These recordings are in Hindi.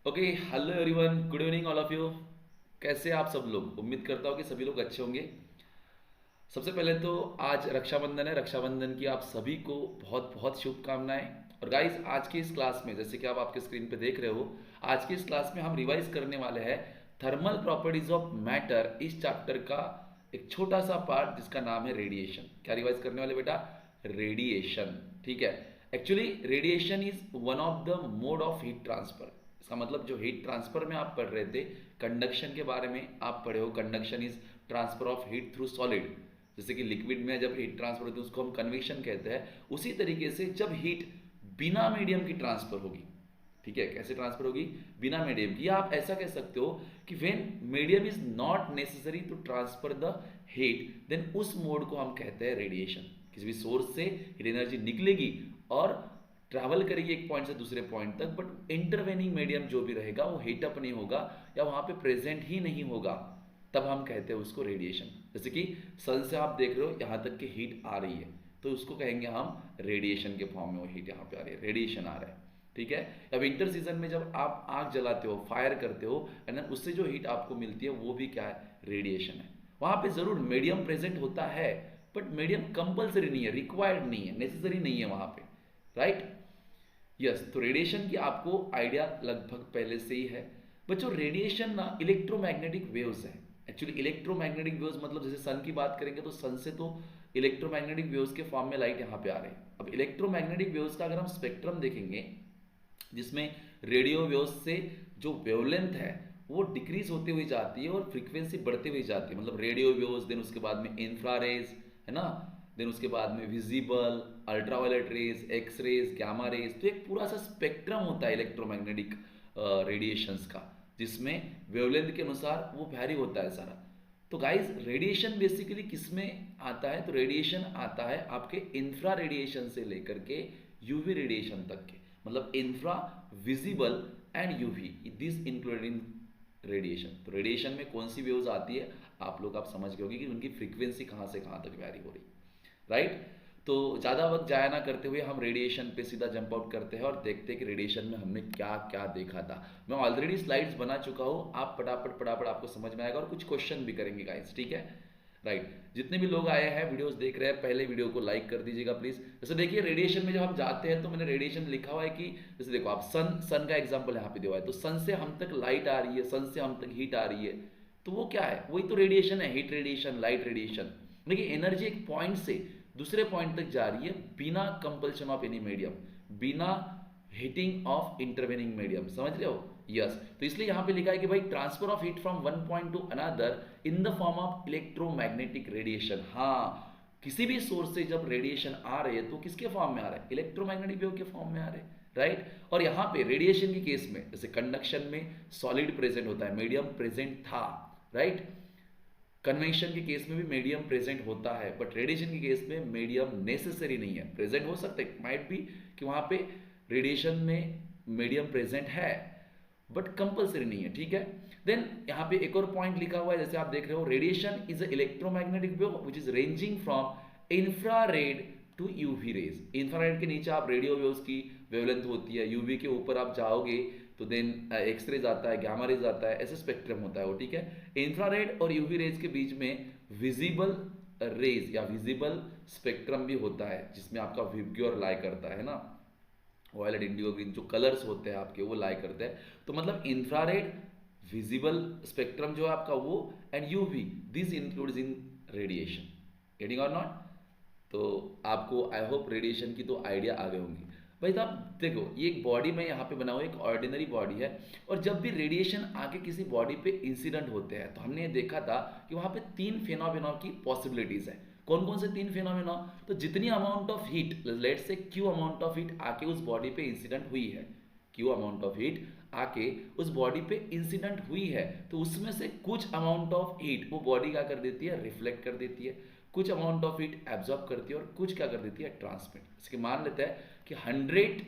Okay, hello everyone, good evening all of you. कैसे हैं आप सब लोग? उम्मीद करता हूँ कि सभी लोग अच्छे होंगे। सबसे पहले तो आज रक्षाबंधन है। रक्षाबंधन की आप सभी को बहुत बहुत शुभकामनाएं। और गाइस, आज की इस क्लास में जैसे कि आप आपके स्क्रीन पे देख रहे हो, आज की इस क्लास में हम रिवाइज करने वाले हैं थर्मल प्रॉपर्टीज ऑफ मैटर, इस चैप्टर का एक छोटा सा पार्ट जिसका नाम है रेडिएशन। क्या रिवाइज करने वाले बेटा? रेडिएशन। ठीक है। Actually radiation is one of the mode of heat transfer. इसका मतलब जो हीट ट्रांसफर में आप पढ़ रहे थे, कंडक्शन के बारे में आप पढ़े हो, conduction is transfer of heat through solid. जैसे कि लिक्विड में जब हीट ट्रांसफर होती है उसको हम कन्वेक्शन कहते हैं। उसी तरीके से जब हीट बिना मीडियम की ट्रांसफर होगी, ठीक है, कैसे ट्रांसफर होगी? बिना मीडियम की। या आप ऐसा कह सकते हो कि when medium is not necessary to transfer the heat, then उस मोड को हम कहते हैं रेडिएशन। किसी भी सोर्स से हीट एनर्जी निकलेगी और ट्रैवल करेगी एक पॉइंट से दूसरे पॉइंट तक, बट इंटरवेनिंग मीडियम जो भी रहेगा वो हीट अप नहीं होगा या वहां पे प्रेजेंट ही नहीं होगा, तब हम कहते हैं उसको रेडिएशन। जैसे कि सन से आप देख रहे हो यहाँ तक की हीट आ रही है, तो उसको कहेंगे हम रेडिएशन के फॉर्म में। वो हीट यहाँ पे आ रही है, रेडिएशन आ रहा है। ठीक है। अब विंटर सीजन में जब आप आग जलाते हो, फायर करते हो, एंड उससे जो हीट आपको मिलती है वो भी क्या है? रेडिएशन है। वहां पे जरूर मीडियम प्रेजेंट होता है, बट मीडियम कंपल्सरी नहीं है, रिक्वायर्ड नहीं है, नेसेसरी नहीं है वहां पे। राइट? यस। तो रेडिएशन की आपको आइडिया लगभग पहले से ही है। बच्चों, रेडिएशन ना इलेक्ट्रोमैग्नेटिक वेव्स है। एक्चुअली इलेक्ट्रोमैग्नेटिक वेव्स मतलब जैसे सन की बात करेंगे तो सन से तो इलेक्ट्रोमैग्नेटिक वेव्स के फॉर्म में लाइट यहाँ पे आ रहे हैं। अब इलेक्ट्रोमैग्नेटिक वेव्स का अगर हम स्पेक्ट्रम देखेंगे, जिसमें रेडियो वेव्स से जो वेवलेंथ है वो डिक्रीज होते हुए जाती है और फ्रीक्वेंसी बढ़ते हुए जाती है। मतलब रेडियो वेव्स, देन उसके बाद में इंफ्रारेज, है ना, देन उसके बाद में visible, ultraviolet rays, X rays, gamma rays. तो एक पूरा सा स्पेक्ट्रम होता है इलेक्ट्रोमैग्नेटिक रेडिएशंस का, जिसमें वेवलेंथ के अनुसार वो वैरी होता है सारा। तो गाइस, रेडिएशन बेसिकली किस में आता है? तो रेडिएशन आता है आपके इंफ्रा रेडिएशन से लेकर के यूवी रेडिएशन तक के। मतलब infra, visible and UV, this included in radiation. तो रेडिएशन में कौन सी वेव्स आती है आप समझ गए होंगे कि उनकी फ्रीक्वेंसी कहाँ से कहाँ तक वैरी हो रही। राइट? तो ज़्यादा वक्त जाया ना करते हुए हम रेडिएशन पे सीधा जंप आउट करते हैं और देखते हैं कि रेडिएशन में हमने क्या क्या देखा था। मैं ऑलरेडी स्लाइड्स बना चुका हूँ, आप फटाफट फटाफट आपको समझ में आएगा और कुछ क्वेश्चन भी करेंगे गाइस। ठीक है? राइट। जितने भी लोग आए हैं वीडियोस देख रहे हैं, पहले वीडियो को लाइक कर दीजिएगा प्लीज। जैसे देखिए, रेडिएशन में जब हम जाते हैं तो मैंने रेडिएशन लिखा हुआ है कि जैसे देखो आप सन का एग्जांपल यहाँ पे दिया हुआ है, तो सन से हम तक लाइट आ रही है, सन से हम तक हीट आ रही है, तो वो क्या है? वही तो रेडिएशन है, हीट रेडिएशन, लाइट रेडिएशन। देखिए, एनर्जी एक पॉइंट से दूसरे पॉइंट तक जा रही है बिना कंपल्शन ऑफ एनी मीडियम, बिना हीटिंग ऑफ इंटरवेनिंग मीडियम। समझ रहे हो? यस। तो इसलिए यहां पे लिखा है कि भाई transfer of heat from one point two another in the form of electromagnetic radiation. हाँ, किसी भी सोर्स से जब रेडिएशन आ रहे हैं तो किसके फॉर्म में आ रहा है? इलेक्ट्रोमैग्नेटिक वेव के फॉर्म में आ रहे हैं। राइट? और यहाँ पे रेडिएशन की केस में जैसे कंडक्शन में सॉलिड प्रेजेंट होता है, मीडियम प्रेजेंट था। राइट? कन्वेंशन के केस में भी मीडियम प्रेजेंट होता है, बट रेडिएशन के केस में मीडियम नेसेसरी नहीं है। प्रेजेंट हो सकता है, माइट बी कि वहां पे रेडिएशन में मीडियम प्रेजेंट है, बट कंपल्सरी नहीं है। ठीक है? देन यहाँ पे एक और पॉइंट लिखा हुआ है, जैसे आप देख रहे हो, radiation is a electromagnetic wave which is ranging from infrared to UV rays. Infrared के नीचे आप रेडियो वेव्स की वेवलेंथ होती है, यूवी के ऊपर आप जाओगे तो देन एक्सरेज आता है, गामा रेज आता है, ऐसे स्पेक्ट्रम होता है वो। ठीक है? इंफ्रारेड और यूवी रेज के बीच में विजिबल रेज या विजिबल स्पेक्ट्रम भी होता है, जिसमें आपका विबग्योर लाई करता है ना, वायलेट, इंडिगो, ग्रीन, जो कलर्स होते हैं आपके वो लाई करते हैं। तो मतलब इंफ्रारेड, विजिबल स्पेक्ट्रम जो है आपका वो, and UV, this includes in radiation. Getting और नॉट? तो आपको आई होप रेडिएशन की तो आइडिया आ गए होंगी। भाई साहब देखो, ये एक बॉडी में यहाँ पे बना हुआ एक ऑर्डिनरी बॉडी है, और जब भी रेडिएशन आके किसी बॉडी पे इंसिडेंट होते हैं तो हमने ये देखा था कि वहाँ पे तीन फेनोमेना की पॉसिबिलिटीज है। कौन कौन से तीन फेनोमेना? तो जितनी अमाउंट ऑफ हीट, लेट से क्यू अमाउंट ऑफ हीट आके उस बॉडी पे इंसिडेंट हुई है, क्यू अमाउंट ऑफ हीट आके उस बॉडी पे इंसिडेंट हुई है, तो उसमें से कुछ अमाउंट ऑफ हीट वो बॉडी क्या कर देती है? रिफ्लेक्ट कर देती है। कुछ अमाउंट ऑफ हीट एब्जॉर्ब करती है और कुछ क्या कर देती है? ट्रांसमिट। इसके मान लेते हैं कि 100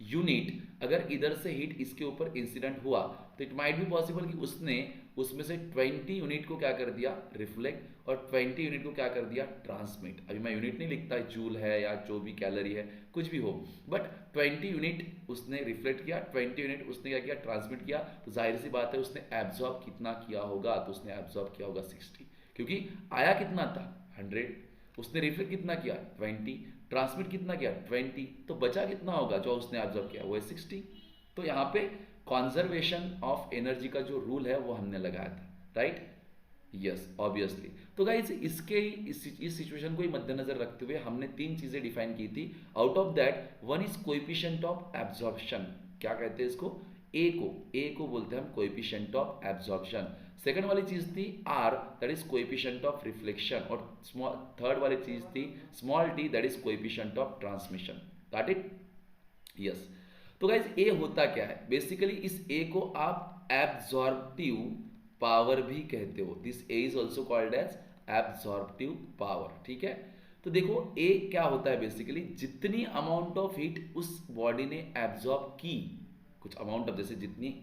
यूनिट अगर इधर से हीट इसके ऊपर इंसिडेंट हुआ, तो इट माइट बी पॉसिबल कि उसने उसमें से 20 यूनिट को क्या कर दिया रिफ्लेक्ट, और 20 यूनिट को क्या कर दिया ट्रांसमिट। अभी मैं यूनिट नहीं लिखता, जूल है या जो भी कैलोरी है कुछ भी हो, बट 20 यूनिट उसने रिफ्लेक्ट किया, 20 यूनिट उसने क्या किया ट्रांसमिट किया। तो जाहिर सी बात है उसने एब्जॉर्ब कितना किया होगा, तो उसने एब्जॉर्ब किया होगा 60, क्योंकि आया कितना था 100, उसने रिफ्लेक्ट कितना किया 20, ट्रांसमिट कितना किया 20, तो बचा कितना होगा जो उसने एब्जॉर्ब किया वो है 60। तो यहाँ पे कॉन्जर्वेशन ऑफ एनर्जी का जो रूल है वो हमने लगाया था, राइट। Yes obviously. तो गाइज इसके इस सिचुएशन को ही मद्देनजर रखते हुए हमने तीन चीजें डिफाइन की थी। Out of that one is coefficient of absorption, क्या कहते हैं इसको, ए को बोलते हैं हम कोएफिशिएंट ऑफ एब्जॉर्प्शन। सेकंड वाली चीज थी R, that is coefficient of reflection, और थर्ड वाली चीज थी small T, that is coefficient of transmission. Got it. Yes. तो गाइज ए होता क्या है, बेसिकली इस ए को आप एब्जॉर्प्टिव पावर भी कहते हो। This A is also called as absorptive power, ठीक है। तो देखो ए क्या होता है, बेसिकली जितनी अमाउंट ऑफ हीट उस बॉडी ने एब्जॉर्ब की, कुछ अमाउंट ऑफ, जैसे जितनी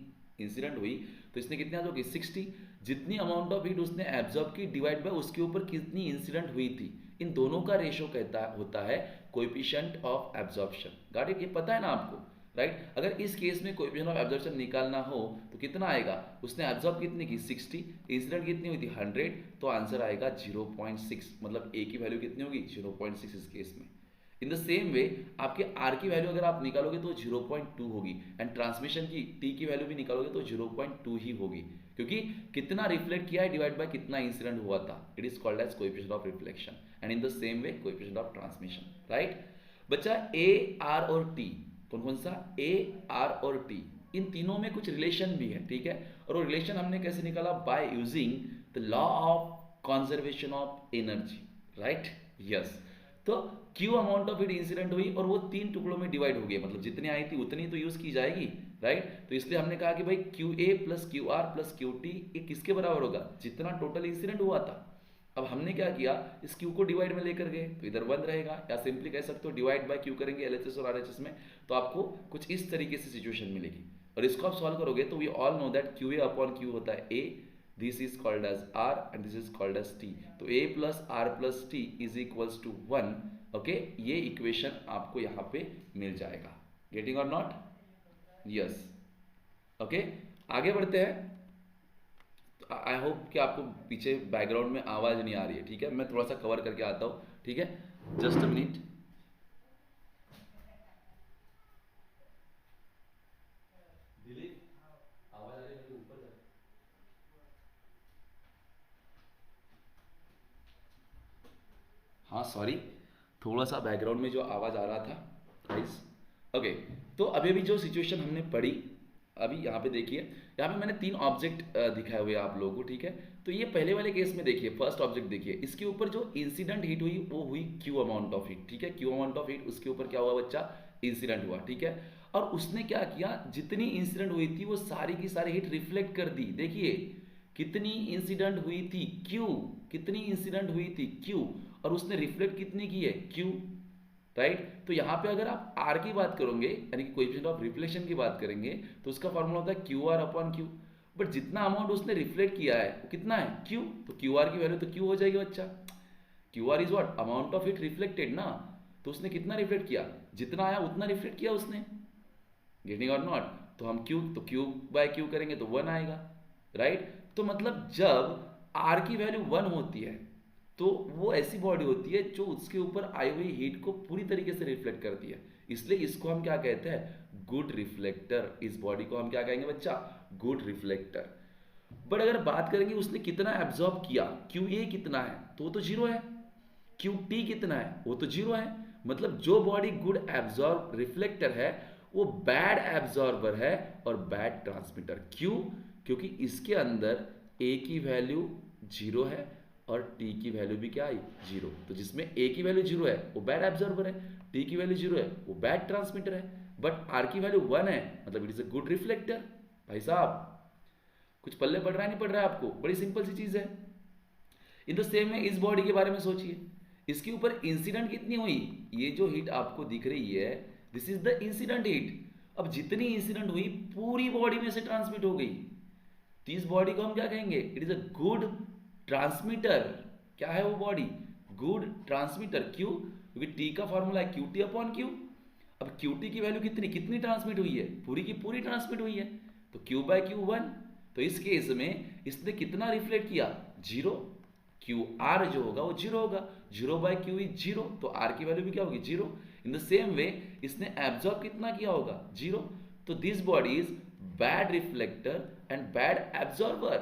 इंसिडेंट हुई तो इसने कितनी होगी 60, जितनी अमाउंट ऑफ हीट उसने एब्जॉर्ब की डिवाइड बाय उसके ऊपर कितनी इंसिडेंट हुई थी, इन दोनों का रेशो कहता होता है coefficient of absorption. Got it, ये पता है ना आपको, राइट। अगर इस केस में कोएफिशिएंट ऑफ एब्जॉर्प्शन निकालना हो तो कितना आएगा, उसने एब्जॉर्ब कितनी की 60, इंसिडेंट कितनी हुई थी 100, तो आंसर आएगा 0.6, मतलब ए की वैल्यू कितनी होगी 0.6 इस केस में। इन द सेम वे आपके आर की वैल्यू अगर आप निकालोगे तो 0.2 होगी, एंड ट्रांसमिशन की टी की वैल्यू भी निकालोगे तो 0.2 ही होगी, क्योंकि कितना रिफ्लेक्ट किया है डिवाइड बाय कितना इंसिडेंट हुआ था, it is called as coefficient of reflection, and in the same way coefficient of transmission, right. बच्चा ए आर और टी, कौन कौन सा, ए आर और टी, इन तीनों में कुछ रिलेशन भी है, ठीक है। और वो रिलेशन हमने कैसे निकाला, by using the law of conservation of energy, right. Yes. तो Q amount of heat incident हुई और वो तीन टुकड़ों में डिवाइड हो गई, मतलब जितनी आई थी उतनी तो यूज की जाएगी, राइट। तो इसलिए हमने कहा कि भाई Q A plus Q R plus Q T ये किसके बराबर होगा, जितना टोटल इंसिडेंट हुआ था। अब हमने क्या किया, इस क्यू को डिवाइड में लेकर गए तो इधर 1 रहेगा, या सिंपली कह सकते हो डिवाइड बाय क्यू करेंगे एलएचएस और आरएचएस में, तो आपको कुछ इस तरीके से सिचुएशन मिलेगी। और इसको आप सॉल्व करोगे तो we all know that Q A upon Q होता है A, this is called as R and this is called as T. तो A plus R plus T is equals to 1, okay. ये इक्वेशन आपको यहाँ पे मिल जाएगा, गेटिंग और नॉट, यस, ओके। आगे बढ़ते हैं। आई होप कि आपको पीछे बैकग्राउंड में आवाज नहीं आ रही है, ठीक है। मैं थोड़ा सा कवर करके आता हूँ, ठीक है, जस्ट अ मिनट। आवाज आ रही है ऊपर जा। हाँ सॉरी, थोड़ा सा बैकग्राउंड में जो आवाज आ रहा था गाइस, ओके। तो अभी भी जो सिचुएशन हमने पढ़ी, अभी यहाँ पे देखिए, यहाँ पे मैंने तीन ऑब्जेक्ट दिखाए हुए आप लोगों को, ठीक है। तो ये पहले वाले केस में देखिए, फर्स्ट ऑब्जेक्ट देखिए, इसके ऊपर जो इंसिडेंट हीट हुई वो हुई क्यू अमाउंट ऑफ हीट, ठीक है। क्यू अमाउंट ऑफ हीट, उसके ऊपर क्या हुआ बच्चा, इंसिडेंट हुआ, ठीक है। और उसने क्या किया, जितनी इंसिडेंट हुई थी वो सारी की सारी हीट रिफ्लेक्ट कर दी। देखिए कितनी इंसिडेंट हुई थी क्यू, कितनी इंसिडेंट हुई थी क्यू, और उसने रिफ्लेक्ट कितनी की है क्यू, राइट। तो यहाँ पे अगर आप आर की बात करोगे, यानी कि कोएफिशिएंट ऑफ रिफ्लेक्शन की बात करेंगे, तो उसका फॉर्मूला होता है Q R upon Q. But जितना अमाउंट उसने रिफ्लेक्ट किया है वो कितना है क्यू, तो क्यू आर की वैल्यू तो क्यू हो जाएगी बच्चा। Q R is what, amount of heat reflected ना, तो उसने कितना रिफ्लेक्ट किया, जितना आया उतना रिफ्लेक्ट किया उसने, गेटिंग और नॉट। तो हम क्यू, तो क्यू बाय क्यू करेंगे तो 1 आएगा, राइट। तो मतलब जब आर की वैल्यू 1 होती है तो वो ऐसी बॉडी होती है जो उसके ऊपर आई हुई हीट को पूरी तरीके से रिफ्लेक्ट करती है, इसलिए इसको हम क्या कहते हैं, गुड रिफ्लेक्टर। इस बॉडी को हम क्या कहेंगे बच्चा, गुड रिफ्लेक्टर। बट अगर बात करेंगे उसने कितना एब्जॉर्ब किया, क्यू ए कितना है तो वो तो 0 है, क्यू टी कितना है वो तो 0 है। मतलब जो बॉडी गुड एब्जॉर्ब रिफ्लेक्टर है वो बैड एब्जॉर्बर है और बैड ट्रांसमीटर। क्यों, क्योंकि इसके अंदर ए की वैल्यू 0 है और टी की वैल्यू भी क्या आई 0। तो जिसमें ए की वैल्यू 0 है वो बैड एब्जॉर्बर है, टी की वैल्यू 0 है वो बैड ट्रांसमीटर है, बट आर की वैल्यू 1 है, मतलब it is a good reflector. भाई साहब कुछ पल्ले पड़ रहा है नहीं पड़ रहा है आपको, बड़ी सिंपल सी चीज है। इन द सेम में इस बॉडी के बारे में सोचिए, इसके ऊपर इंसिडेंट कितनी हुई, ये जो हीट आपको दिख रही है this is the incident heat. अब जितनी इंसिडेंट हुई पूरी बॉडी में से ट्रांसमिट हो गई, तो इस बॉडी को हम क्या कहेंगे? It is a good transmitter. क्या है वो बॉडी? Good transmitter. क्यों? क्योंकि टी का फॉर्मूला है क्यू टी अपॉन क्यू। अब क्यू टी की वैल्यू कितनी कितनी ट्रांसमिट हुई है? पूरी की पूरी ट्रांसमिट हुई है, तो क्यू बाय क्यू 1। तो इस केस में इसने कितना रिफ्लेक्ट किया? 0। क्यू आर जो होगा वो 0 होगा, 0 बाय क्यू इज 0, तो आर की वैल्यू भी क्या होगी? 0। इन द सेम वे इसने एब्जॉर्ब कितना किया होगा? 0। तो this body is bad reflector and bad absorber.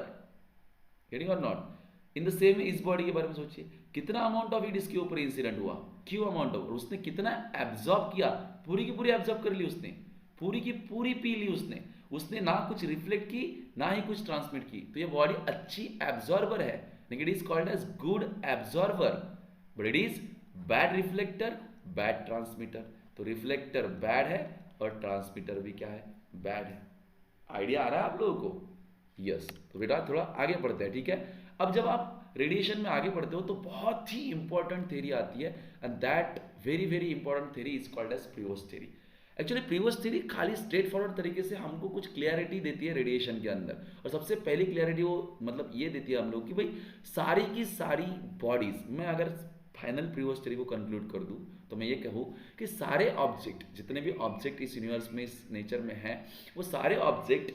Getting और नॉट? इन द सेम इस बॉडी के बारे में सोचिए, कितना अमाउंट ऑफ हीट इसके ऊपर इंसिडेंट हुआ? Q amount of. उसने कितना एब्जॉर्ब किया? पूरी की पूरी एब्जॉर्ब कर ली उसने, पूरी की पूरी पी ली उसने ना कुछ रिफ्लेक्ट की ना ही कुछ ट्रांसमिट की। तो ये बॉडी अच्छी एब्जॉर्बर है, लेकिन it is called as good absorber, but it is bad reflector, bad transmitter. तो रिफ्लेक्टर बैड है और ट्रांसमीटर भी क्या है? बैड है। आइडिया आ रहा है आप लोगों को? यस। तो बेटा थोड़ा आगे बढ़ते हैं, ठीक है? अब जब आप रेडिएशन में आगे बढ़ते हो तो बहुत ही इंपॉर्टेंट थ्योरी आती है, and that very very important theory is called as Prevost theory. Actually Prevost theory खाली स्ट्रेट फॉरवर्ड तरीके से हमको कुछ क्लियरिटी देती है रेडिएशन के अंदर, और सबसे पहली क्लियरिटी वो मतलब ये देती है हम लोग कि भाई सारी की सारी बॉडीज में, अगर फाइनल प्रीवोस्ट थ्योरी को कंक्लूड कर दूं तो मैं ये कहूँ कि सारे ऑब्जेक्ट, जितने भी ऑब्जेक्ट इस यूनिवर्स में, इस नेचर में हैं, वो सारे ऑब्जेक्ट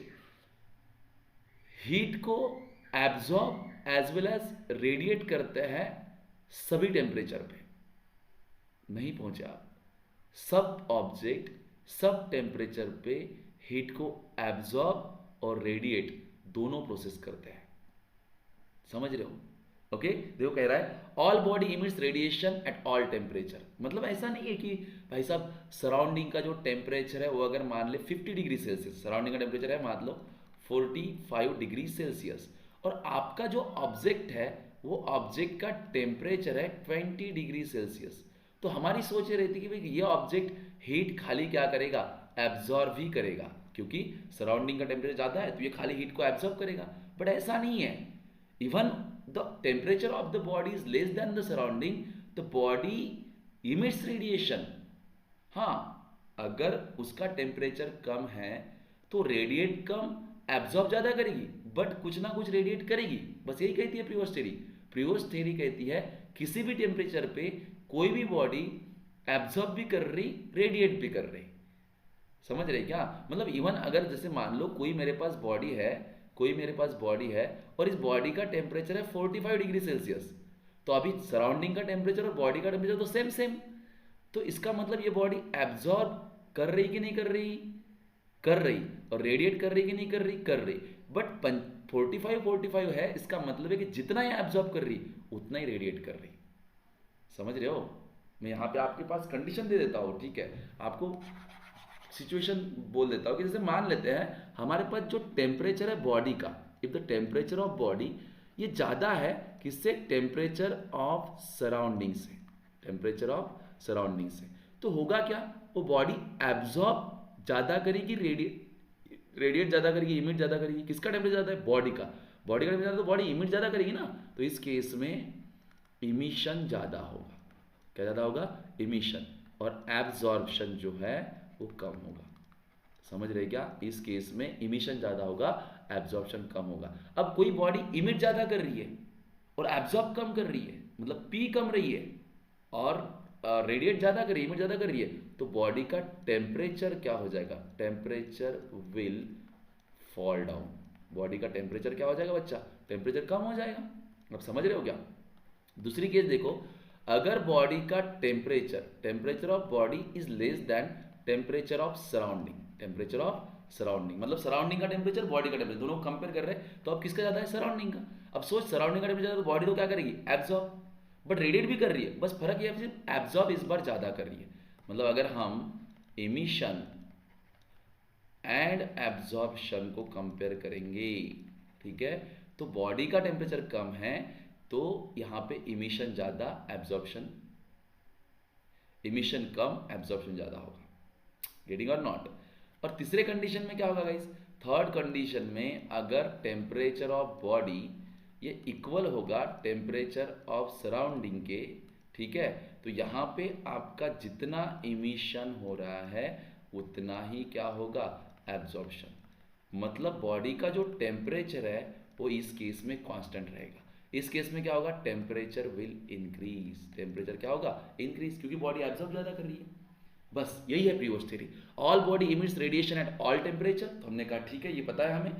हीट को absorb as well as radiate करते हैं सभी टेम्परेचर पे। नहीं पहुंचे आप? सब ऑब्जेक्ट सब टेम्परेचर पे हीट को एब्जॉर्ब और रेडिएट दोनों प्रोसेस करते हैं। समझ रहे हो? ओके देखो कह रहा है all body emits radiation at all temperature. मतलब ऐसा नहीं है कि भाई साहब सराउंडिंग का जो टेम्परेचर है वो अगर मान ले 50 डिग्री सेल्सियस, सराउंडिंग का टेम्परेचर है मान लो 45 डिग्री सेल्सियस, और आपका जो ऑब्जेक्ट है वो ऑब्जेक्ट का टेम्परेचर है 20 डिग्री सेल्सियस। तो हमारी सोच ये रहती है कि भाई ये ऑब्जेक्ट हीट खाली क्या करेगा? एब्जॉर्ब ही करेगा, क्योंकि सराउंडिंग का टेम्परेचर ज़्यादा है तो ये खाली हीट को एब्जॉर्ब करेगा। बट ऐसा नहीं है। Even the temperature of the body is less than the surrounding, the body emits radiation. हाँ, अगर उसका टेम्परेचर कम है तो रेडिएट कम, एब्जॉर्ब ज़्यादा करेगी, बट कुछ ना कुछ रेडिएट करेगी। बस यही कहती है प्रीवोस्ट थ्योरी। प्रीवोस्ट थ्योरी कहती है किसी भी टेम्परेचर पे कोई भी बॉडी एब्जॉर्ब भी कर रही, रेडिएट भी कर रही। समझ रहे क्या? मतलब इवन अगर जैसे मान लो कोई मेरे पास बॉडी है, कोई मेरे पास बॉडी है और इस बॉडी का टेम्परेचर है 45 डिग्री सेल्सियस, तो अभी सराउंडिंग का टेम्परेचर और बॉडी का टेम्परेचर तो सेम सेम, तो इसका मतलब ये बॉडी एब्जॉर्ब कर रही कि नहीं कर रही? कर रही। और रेडिएट कर रही कि नहीं कर रही? कर रही। बट 45 है, इसका मतलब है कि जितना ये एब्जॉर्ब कर रही उतना ही रेडिएट कर रही। समझ रहे हो? मैं यहाँ पे आपके पास कंडीशन दे देता हूँ, ठीक है? आपको सिचुएशन बोल देता हूँ कि जैसे मान लेते हैं हमारे पास जो टेम्परेचर है बॉडी का, if the temperature of body ये ज़्यादा है किससे? टेम्परेचर ऑफ सराउंडिंग से, टेम्परेचर ऑफ सराउंडिंग से। तो होगा क्या? वो बॉडी एब्जॉर्ब ज़्यादा करेगी, रेडिएट ज़्यादा करेगी, इमिट ज़्यादा करेगी। किसका टेम्परेचर ज़्यादा है? बॉडी का। बॉडी का टेम्परेचर तो बॉडी इमिट ज़्यादा करेगी ना, तो इस केस में इमिशन ज़्यादा होगा। क्या ज़्यादा होगा? इमिशन। और एब्जॉर्प्शन जो है वो कम होगा। समझ रहे क्या? इस केस में इमिशन ज़्यादा होगा, एब्जॉर्प्शन कम होगा। अब कोई बॉडी इमिट ज़्यादा कर रही है और एब्जॉर्ब कम कर रही है, मतलब पी कम रही है और रेडिएट ज़्यादा कर रही है, इमिट ज़्यादा कर रही है, तो बॉडी का टेम्परेचर क्या हो जाएगा? Temperature will fall down. Body का टेम्परेचर क्या हो जाएगा बच्चा? टेम्परेचर कम हो जाएगा। अब समझ रहे हो क्या? दूसरी केस देखो, अगर बॉडी का temperature of body is less than temperature of surrounding, temperature of surrounding मतलब सराउंडिंग का टेम्परेचर, बॉडी का टेम्परेचर, दोनों कंपेयर कर रहे हैं, तो अब किसका ज़्यादा है? सराउंडिंग का। अब सोच, सराउंडिंग का टेम्परेचर तो बॉडी तो क्या करेगी? एब्जॉर्ब, बट रेडिएट भी कर रही है, बस फर्क ये है सिर्फ एब्जॉर्ब इस बार ज़्यादा कर रही है। मतलब अगर हम इमिशन एंड एब्जॉर्प्शन को कंपेयर करेंगे, ठीक है, तो बॉडी का टेम्परेचर कम है तो यहाँ पे इमिशन ज़्यादा, एब्जॉर्प्शन, इमिशन कम, एब्जॉर्प्शन ज़्यादा होगा। गेटिंग और नॉट? और तीसरे कंडीशन में क्या होगा गाइस? थर्ड कंडीशन में अगर टेम्परेचर ऑफ बॉडी ये इक्वल होगा टेम्परेचर ऑफ सराउंडिंग के, ठीक है, तो यहाँ पे आपका जितना इमिशन हो रहा है उतना ही क्या होगा? एब्जॉर्प्शन। मतलब बॉडी का जो टेम्परेचर है वो इस केस में कांस्टेंट रहेगा। इस केस में क्या होगा, टेम्परेचर विल इंक्रीज, टेम्परेचर क्या होगा, इंक्रीज, क्योंकि बॉडी एब्जॉर्ब ज्यादा कर रही है। बस यही है Prevost theory. All body emits radiation at all temperature, तो हमने कहा ठीक है ये पता है हमें।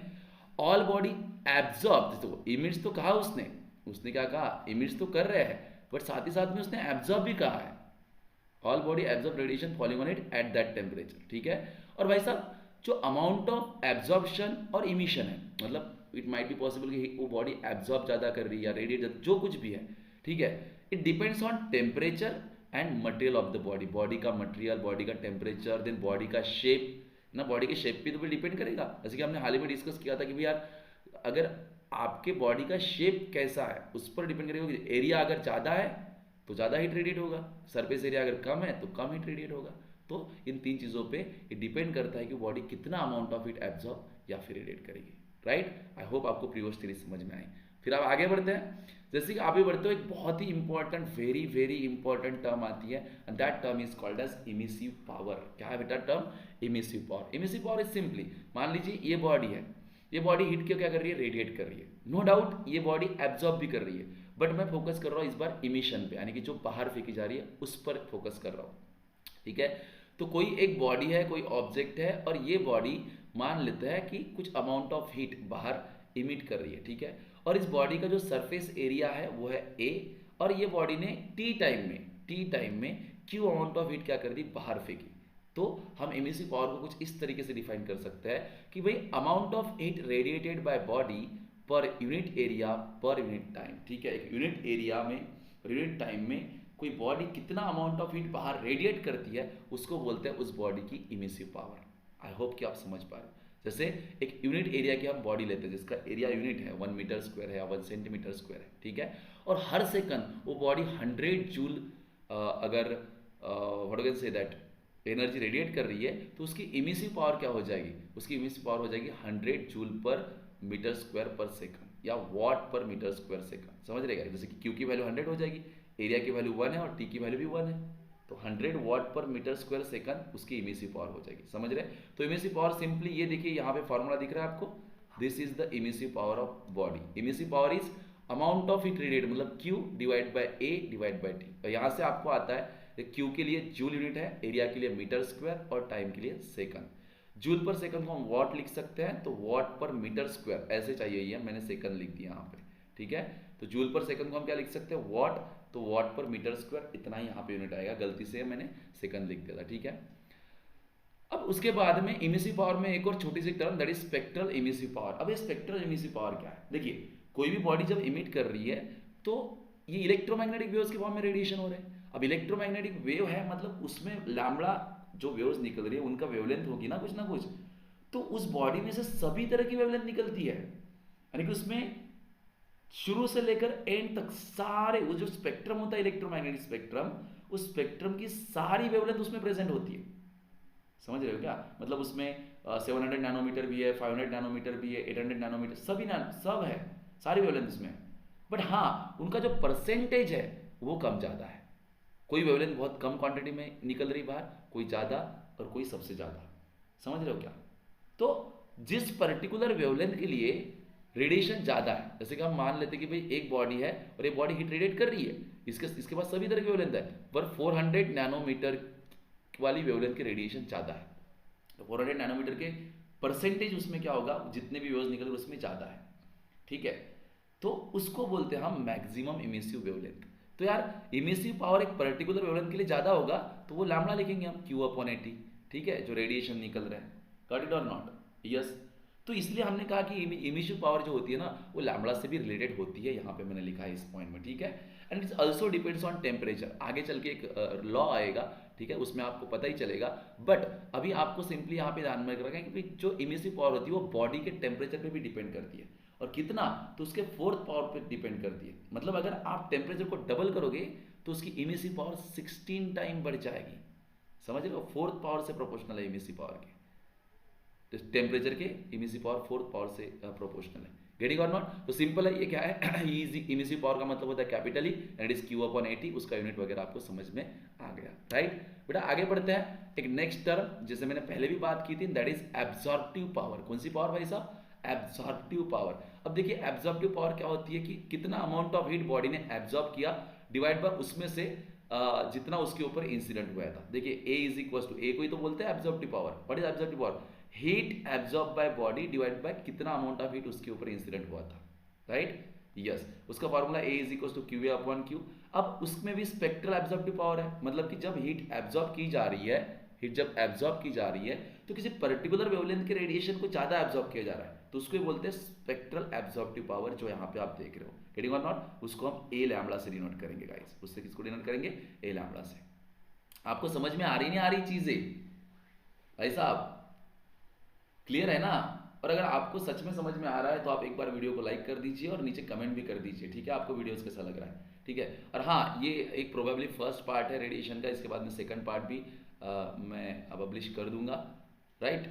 ऑल बॉडी एब्जॉर्ब, तो इमिट्स तो कहा उसने, उसने क्या कहा, इमिट्स तो कर रहे हैं बट साथ ही साथ में उसने एब्जॉर्ब भी कहा है। All body absorb radiation following on it at that temperature, ठीक है। और भाई साहब जो अमाउंट ऑफ एब्जॉर्प्शन और इमिशन है, मतलब इट माइट बी पॉसिबल कि वो बॉडी एब्जॉर्ब ज्यादा कर रही है या रेडिएट, जो कुछ भी है, ठीक है, it depends on temperature and material of the body, body का मटेरियल, बॉडी का टेम्परेचर, देन बॉडी का शेप ना, बॉडी के शेप पे तो भी डिपेंड करेगा। जैसे कि हमने हाल ही में डिस्कस किया था कि भाई यार अगर आपके बॉडी का शेप कैसा है उस पर डिपेंड करेगा कि एरिया अगर ज़्यादा है तो ज़्यादा हीट रेडिएट होगा, सरफेस एरिया अगर कम है तो कम हीट रेडिएट होगा। तो इन तीन चीज़ों पे ये डिपेंड करता है कि बॉडी कितना अमाउंट ऑफ हीट एब्जॉर्ब या फिर रेडिएट करेगी, राइट। आई होप आपको प्रीवियस थ्योरी समझ में आई। फिर आप आगे बढ़ते हैं, जैसे कि आगे बढ़ते हो एक बहुत ही important, very very important term आती है and that term is called as emissive power. क्या है बेटा term, emissive power. Emissive power is simply, मान लीजिए ये बॉडी है, ये बॉडी हीट क्यों क्या कर रही है, रेडिएट कर रही है, नो डाउट ये बॉडी एब्जॉर्ब भी कर रही है, बट मैं फोकस कर रहा हूँ इस बार इमिशन पे, यानी कि जो बाहर फेंकी जा रही है उस पर फोकस कर रहा हूँ, ठीक है। तो कोई एक बॉडी है, कोई ऑब्जेक्ट है और ये बॉडी मान लेता है कि कुछ अमाउंट ऑफ हीट बाहर इमिट कर रही है, ठीक है। और इस बॉडी का जो सरफेस एरिया है वो है ए, और ये बॉडी ने टी टाइम में क्यू अमाउंट ऑफ हीट क्या कर दी, बाहर फेंकी। तो हम इमिसिव पावर को कुछ इस तरीके से डिफाइन कर सकते हैं कि भाई amount of heat radiated by body per unit area per unit time, ठीक है। एक यूनिट एरिया में, यूनिट टाइम में कोई बॉडी कितना अमाउंट ऑफ हीट बाहर रेडिएट करती है उसको बोलते हैं उस बॉडी की इमिसिव पावर। आई होप कि आप समझ पा रहे हो। जैसे एक यूनिट एरिया की हम बॉडी लेते हैं जिसका एरिया यूनिट है 1 मीटर स्क्वायर है या 1 सेंटीमीटर स्क्वायर है, ठीक है। और हर सेकंड वो बॉडी 100 जूल अगर what can say that energy radiate कर रही है तो उसकी इमिसिव पावर क्या हो जाएगी, उसकी इमिसिव पावर हो जाएगी 100 जूल पर मीटर स्क्वायर पर सेकंड या वॉट पर मीटर स्क्वायर सेकंड, समझ रहेगा। जैसे कि क्यू की वैल्यू 100 हो जाएगी, एरिया की वैल्यू 1 है और टी की वैल्यू भी 1 है, तो 100 वॉट पर मीटर स्क्वायर सेकंड उसकी इमिसिव पावर हो जाएगी, समझ रहे। तो इमिसिव पावर सिंपली ये देखिए यहाँ पे फॉर्मूला दिख रहा है आपको, this is the emissive power of body. Emissive power is amount of heat radiate, मतलब Q divide by A divide by T। और यहाँ से आपको आता है Q के लिए जूल यूनिट है, एरिया के लिए मीटर स्क्वायर और टाइम के लिए सेकंड। जूल पर सेकंड को हम वॉट लिख सकते हैं, तो वॉट पर मीटर स्क्वायर ऐसे चाहिए, ये मैंने सेकंड लिख दिया यहाँ पे, ठीक है। तो जूल पर सेकंड को हम क्या लिख सकते हैं, वॉट, तो वॉट पर मीटर स्क्वायर, इतना ही यहाँ पे यूनिट आएगा, गलती से मैंने सेकंड लिख दिया था, ठीक है। अब उसके बाद में इमिसिव पावर में एक और छोटी सी term that is spectral emissive power. अब ये स्पेक्ट्रल इमिसिव पावर क्या है, देखिए कोई भी बॉडी जब इमिट कर रही है तो ये इलेक्ट्रोमैग्नेटिक वेव्स के फॉर्म में रेडिएशन हो रहे हैं। अब इलेक्ट्रोमैग्नेटिक वेव है मतलब उसमें लैम्बडा जो वेव्स निकल रही है उनका वेवलेंथ होगी ना कुछ, तो उस बॉडी में से सभी तरह की वेवलेंथ निकलती है, यानी कि उसमें शुरू से लेकर एंड तक सारे वो जो स्पेक्ट्रम होता है इलेक्ट्रोमैग्नेटिक स्पेक्ट्रम, उस स्पेक्ट्रम की सारी वेवलेंथ उसमें प्रेजेंट होती है, समझ रहे हो क्या। मतलब उसमें 700 नैनोमीटर भी है, 500 नैनोमीटर भी है, 800 नैनोमीटर, सब है, सारी वेवलेंथ उसमें। बट हाँ उनका जो परसेंटेज है वो कम ज़्यादा है, कोई वेवलेंथ बहुत कम क्वांटिटी में निकल रही बाहर, कोई ज़्यादा और कोई सबसे ज़्यादा, समझ रहे हो क्या। तो जिस पर्टिकुलर वेवलेंथ के लिए रेडिएशन ज़्यादा है, जैसे कि हम मान लेते हैं कि भाई एक बॉडी है और एक बॉडी हीट रेडिएट कर रही है, इसके पास सभी तरह की वेवलेंथ है, पर 400 नैनोमीटर वाली वेवलेंथ के रेडिएशन ज़्यादा है, तो 400 नैनोमीटर के परसेंटेज उसमें क्या होगा, जितने भी वेव्स निकल उसमें ज़्यादा है, ठीक है। तो उसको बोलते हैं हम मैक्सिमम इमिसिव वेवलेंथ। तो यार इमिसिव पावर एक पर्टिकुलर वेवलेंथ के लिए ज़्यादा होगा तो वो लैम्बडा लिखेंगे हम Q/80, ठीक है, जो रेडिएशन निकल रहा है, गॉट इट और नॉट, यस। तो इसलिए हमने कहा कि इमिसिव पावर जो होती है ना वो लैम्बडा से भी रिलेटेड होती है, यहाँ पे मैंने लिखा है इस पॉइंट में, ठीक है। And it's also depends on temperature, आगे चल के एक लॉ आएगा, ठीक है, उसमें आपको पता ही चलेगा। बट अभी आपको सिंपली यहाँ पे ध्यान में रखना कि जो इमिसिव पावर होती है वो बॉडी के टेम्परेचर पे भी डिपेंड करती है, और कितना, तो उसके फोर्थ पावर पे डिपेंड करती है। मतलब अगर आप टेम्परेचर को डबल करोगे तो उसकी इमिसिव पावर 16 टाइम बढ़ जाएगी, समझ रहे हो, फोर्थ पावर से प्रोपोर्शनल है इमिसिव पावर के, टेम्परेचर के इमिसिव पावर फोर्थ पावर से प्रोपोर्शनल है। गेटिंग और नॉट? तो सिंपल है, ये क्या है इमिसिव पावर का मतलब होता है capital E and is Q upon 80, उसका यूनिट वगैरह आपको समझ में आ गया, राइट बेटा। आगे बढ़ते हैं, एक नेक्स्ट टर्म जिसे मैंने पहले भी बात की थी, दैट इज एब्जॉर्प्टिव पावर। कौन सी पावर भाई साहब? Absorptive power. अब देखिए एब्जॉर्प्टिव पावर क्या होती है कि कितना अमाउंट ऑफ हीट बॉडी ने एब्जॉर्ब किया डिवाइड बाय उसमें से जितना उसके ऊपर इंसिडेंट हुआ था। देखिए ए इज इक्वल टू, ए को ही तो बोलते हैं absorptive power. What is absorptive power? Heat absorb by body divide bye कितना अमाउंट ऑफ हीट उसके ऊपर इंसिडेंट हुआ था, राइट यस। उसका formula A is equal to Q A upon Q. अब उसमें भी स्पेक्ट्रल एब्जॉर्प्टिव पावर है, मतलब कि जब हीट एब्जॉर्ब की जा रही है, हीट जब एब्जॉर्ब की जा रही है तो किसी पर्टिकुलर वेवलेंथ के रेडिएशन को ज्यादा एब्जॉर्ब किया जा रहा है, तो उसको बोलते हैं स्पेक्ट्रल एब्जॉर्प्टिव पावर, जो यहाँ पे आप देख रहे हो। गेटिंग और नॉट? उसको हम ए लैम्बडा से डिनोट करेंगे गाइस। उससे किसको डिनोट करेंगे? ए लैम्बडा से। आपको समझ में आ रही नहीं आ रही चीजें भाई साहब? क्लियर है ना? और अगर आपको सच में समझ में आ रहा है तो आप एक बार वीडियो को लाइक कर दीजिए और नीचे कमेंट भी कर दीजिए, ठीक है? आपको वीडियोस कैसा लग रहा है, ठीक है? और हाँ, ये एक प्रोबेबली फर्स्ट पार्ट है रेडिएशन का, इसके बाद में सेकंड पार्ट भी मैं पब्लिश कर दूंगा, राइट?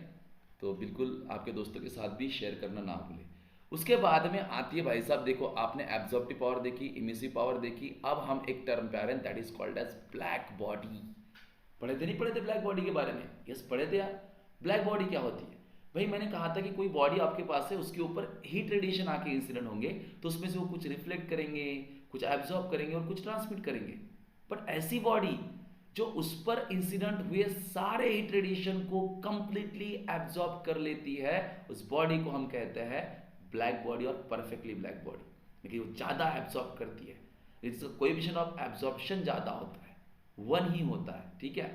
तो बिल्कुल आपके दोस्तों के साथ भी शेयर करना ना भूलें। उसके बाद में आती है भाई साहब, देखो आपने एब्जॉर्प्टिव पावर देखी, इमिसिव पावर देखी, अब हम एक टर्म पे आ रहे हैं that is called as black body. पढ़े थे नहीं पढ़े थे ब्लैक बॉडी के बारे में? यस पढ़े थे यार। ब्लैक बॉडी क्या होती है भाई? मैंने कहा था कि कोई बॉडी आपके पास है, उसके ऊपर हीट रेडिएशन आके इंसिडेंट होंगे, तो उसमें से वो कुछ रिफ्लेक्ट करेंगे, कुछ एब्जॉर्ब करेंगे और कुछ ट्रांसमिट करेंगे। बट ऐसी बॉडी जो उस पर इंसिडेंट हुए सारे हीट रेडिएशन को कंप्लीटली एब्जॉर्ब कर लेती है, उस बॉडी को हम कहते हैं ब्लैक बॉडी और परफेक्टली ब्लैक बॉडी। लेकिन वो ज्यादा एब्जॉर्ब करती है, इसका कोएफिशिएंट ऑफ एब्जॉर्प्शन ज्यादा होता है, 1 ही होता है, ठीक है?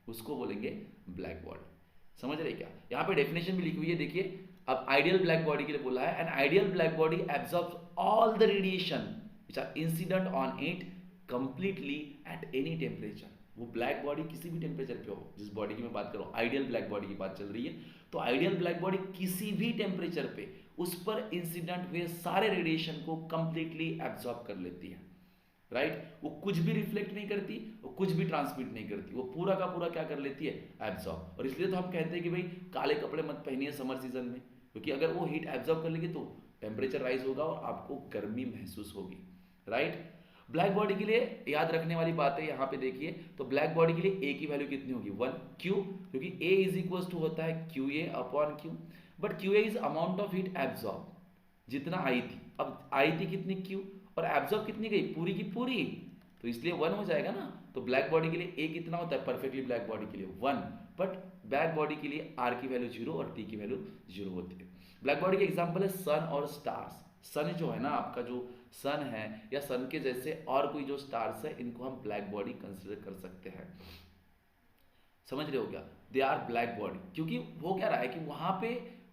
उसको बोलेंगे ब्लैक बॉडी। समझ रहे क्या? यहाँ पे डेफिनेशन भी लिखी हुई है, देखिए। अब आइडियल ब्लैक बॉडी के लिए बोला है, an ideal black body absorbs all the radiation which are incident on it completely at any temperature. वो ब्लैक बॉडी किसी भी टेम्परेचर पे हो, जिस बॉडी की मैं बात कर रहा हूँ, आइडियल ब्लैक बॉडी की बात चल रही है, तो आइडियल ब्लैक बॉडी किसी भी टेम्परेचर पे उस पर इंसिडेंट हुए सारे रेडिएशन को कंप्लीटली एब्जॉर्ब कर लेती है, राइट? वो कुछ भी रिफ्लेक्ट नहीं करती, वो कुछ भी ट्रांसमिट नहीं करती, वो पूरा का पूरा क्या कर लेती है? एब्जॉर्ब। और इसलिए तो हम कहते हैं कि भाई काले कपड़े मत पहनिए समर सीजन में, क्योंकि अगर वो हीट एब्जॉर्ब कर लेगी तो टेम्परेचर राइज होगा और आपको गर्मी महसूस होगी, राइट? ब्लैक बॉडी के लिए याद रखने वाली बात है, यहाँ पे देखिए, तो ब्लैक बॉडी के लिए ए की वैल्यू कितनी होगी? 1। क्यू? क्योंकि ए इज इक्वल टू होता है Q A upon Q, but Q A is amount of heat absorb, जितना आई थी। अब आई थी कितनी? क्यू, और एब्जॉर्ब कितनी गई? पूरी की पूरी, तो इसलिए 1 हो जाएगा ना। तो ब्लैक बॉडी के लिए ए कितना होता है? परफेक्टली ब्लैक बॉडी के लिए 1, बट ब्लैक बॉडी के लिए आर की वैल्यू 0 और टी की वैल्यू 0 होती है। ब्लैक बॉडी के एग्जांपल है सन और स्टार्स। सन जो है ना, आपका जो सन है या सन के जैसे और कोई जो स्टार्स है, इनको हम ब्लैक बॉडी कंसिडर कर सकते हैं। समझ रहे हो क्या? दे आर ब्लैक बॉडी, क्योंकि वो क्या रहा है कि वहां पे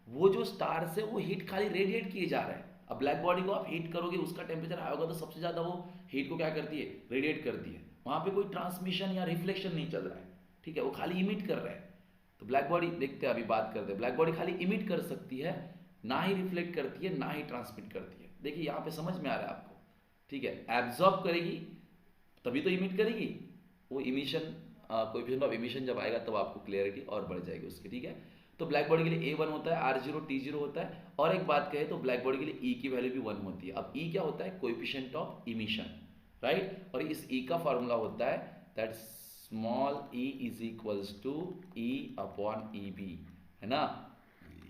वो जो स्टार्स है वो हीट खाली रेडिएट किए जा रहे हैं। अब ब्लैक बॉडी को आप हीट करोगे, उसका टेम्परेचर हाई होगा तो सबसे ज्यादा वो हीट को क्या करती है? रेडिएट करती है। वहां पे कोई ट्रांसमिशन या रिफ्लेक्शन नहीं चल रहा है, ठीक है? वो खाली इमिट कर रहा है। तो ब्लैक बॉडी देखते हैं, अभी बात करते हैं। ब्लैक बॉडी खाली इमिट कर सकती है, ना ही रिफ्लेक्ट करती है, ना ही ट्रांसमिट करती है। देखिए यहाँ पे समझ में आ रहा है आपको, ठीक है? एब्जॉर्ब करेगी तभी तो इमिट करेगी। वो इमिशन कोएफिशिएंट ऑफ इमिशन जब आएगा तब आपको क्लियरिटी और बढ़ जाएगी उसकी, ठीक है? तो ब्लैक बॉडी के लिए A1 होता है, R0 T0 होता है। और एक बात कहे तो ब्लैक बॉडी के लिए E की वैल्यू भी 1 होती है। अब E क्या होता है? Coefficient of emission, right? और इस E का फॉर्मूला होता है that small e is equals to E upon EB, है ना?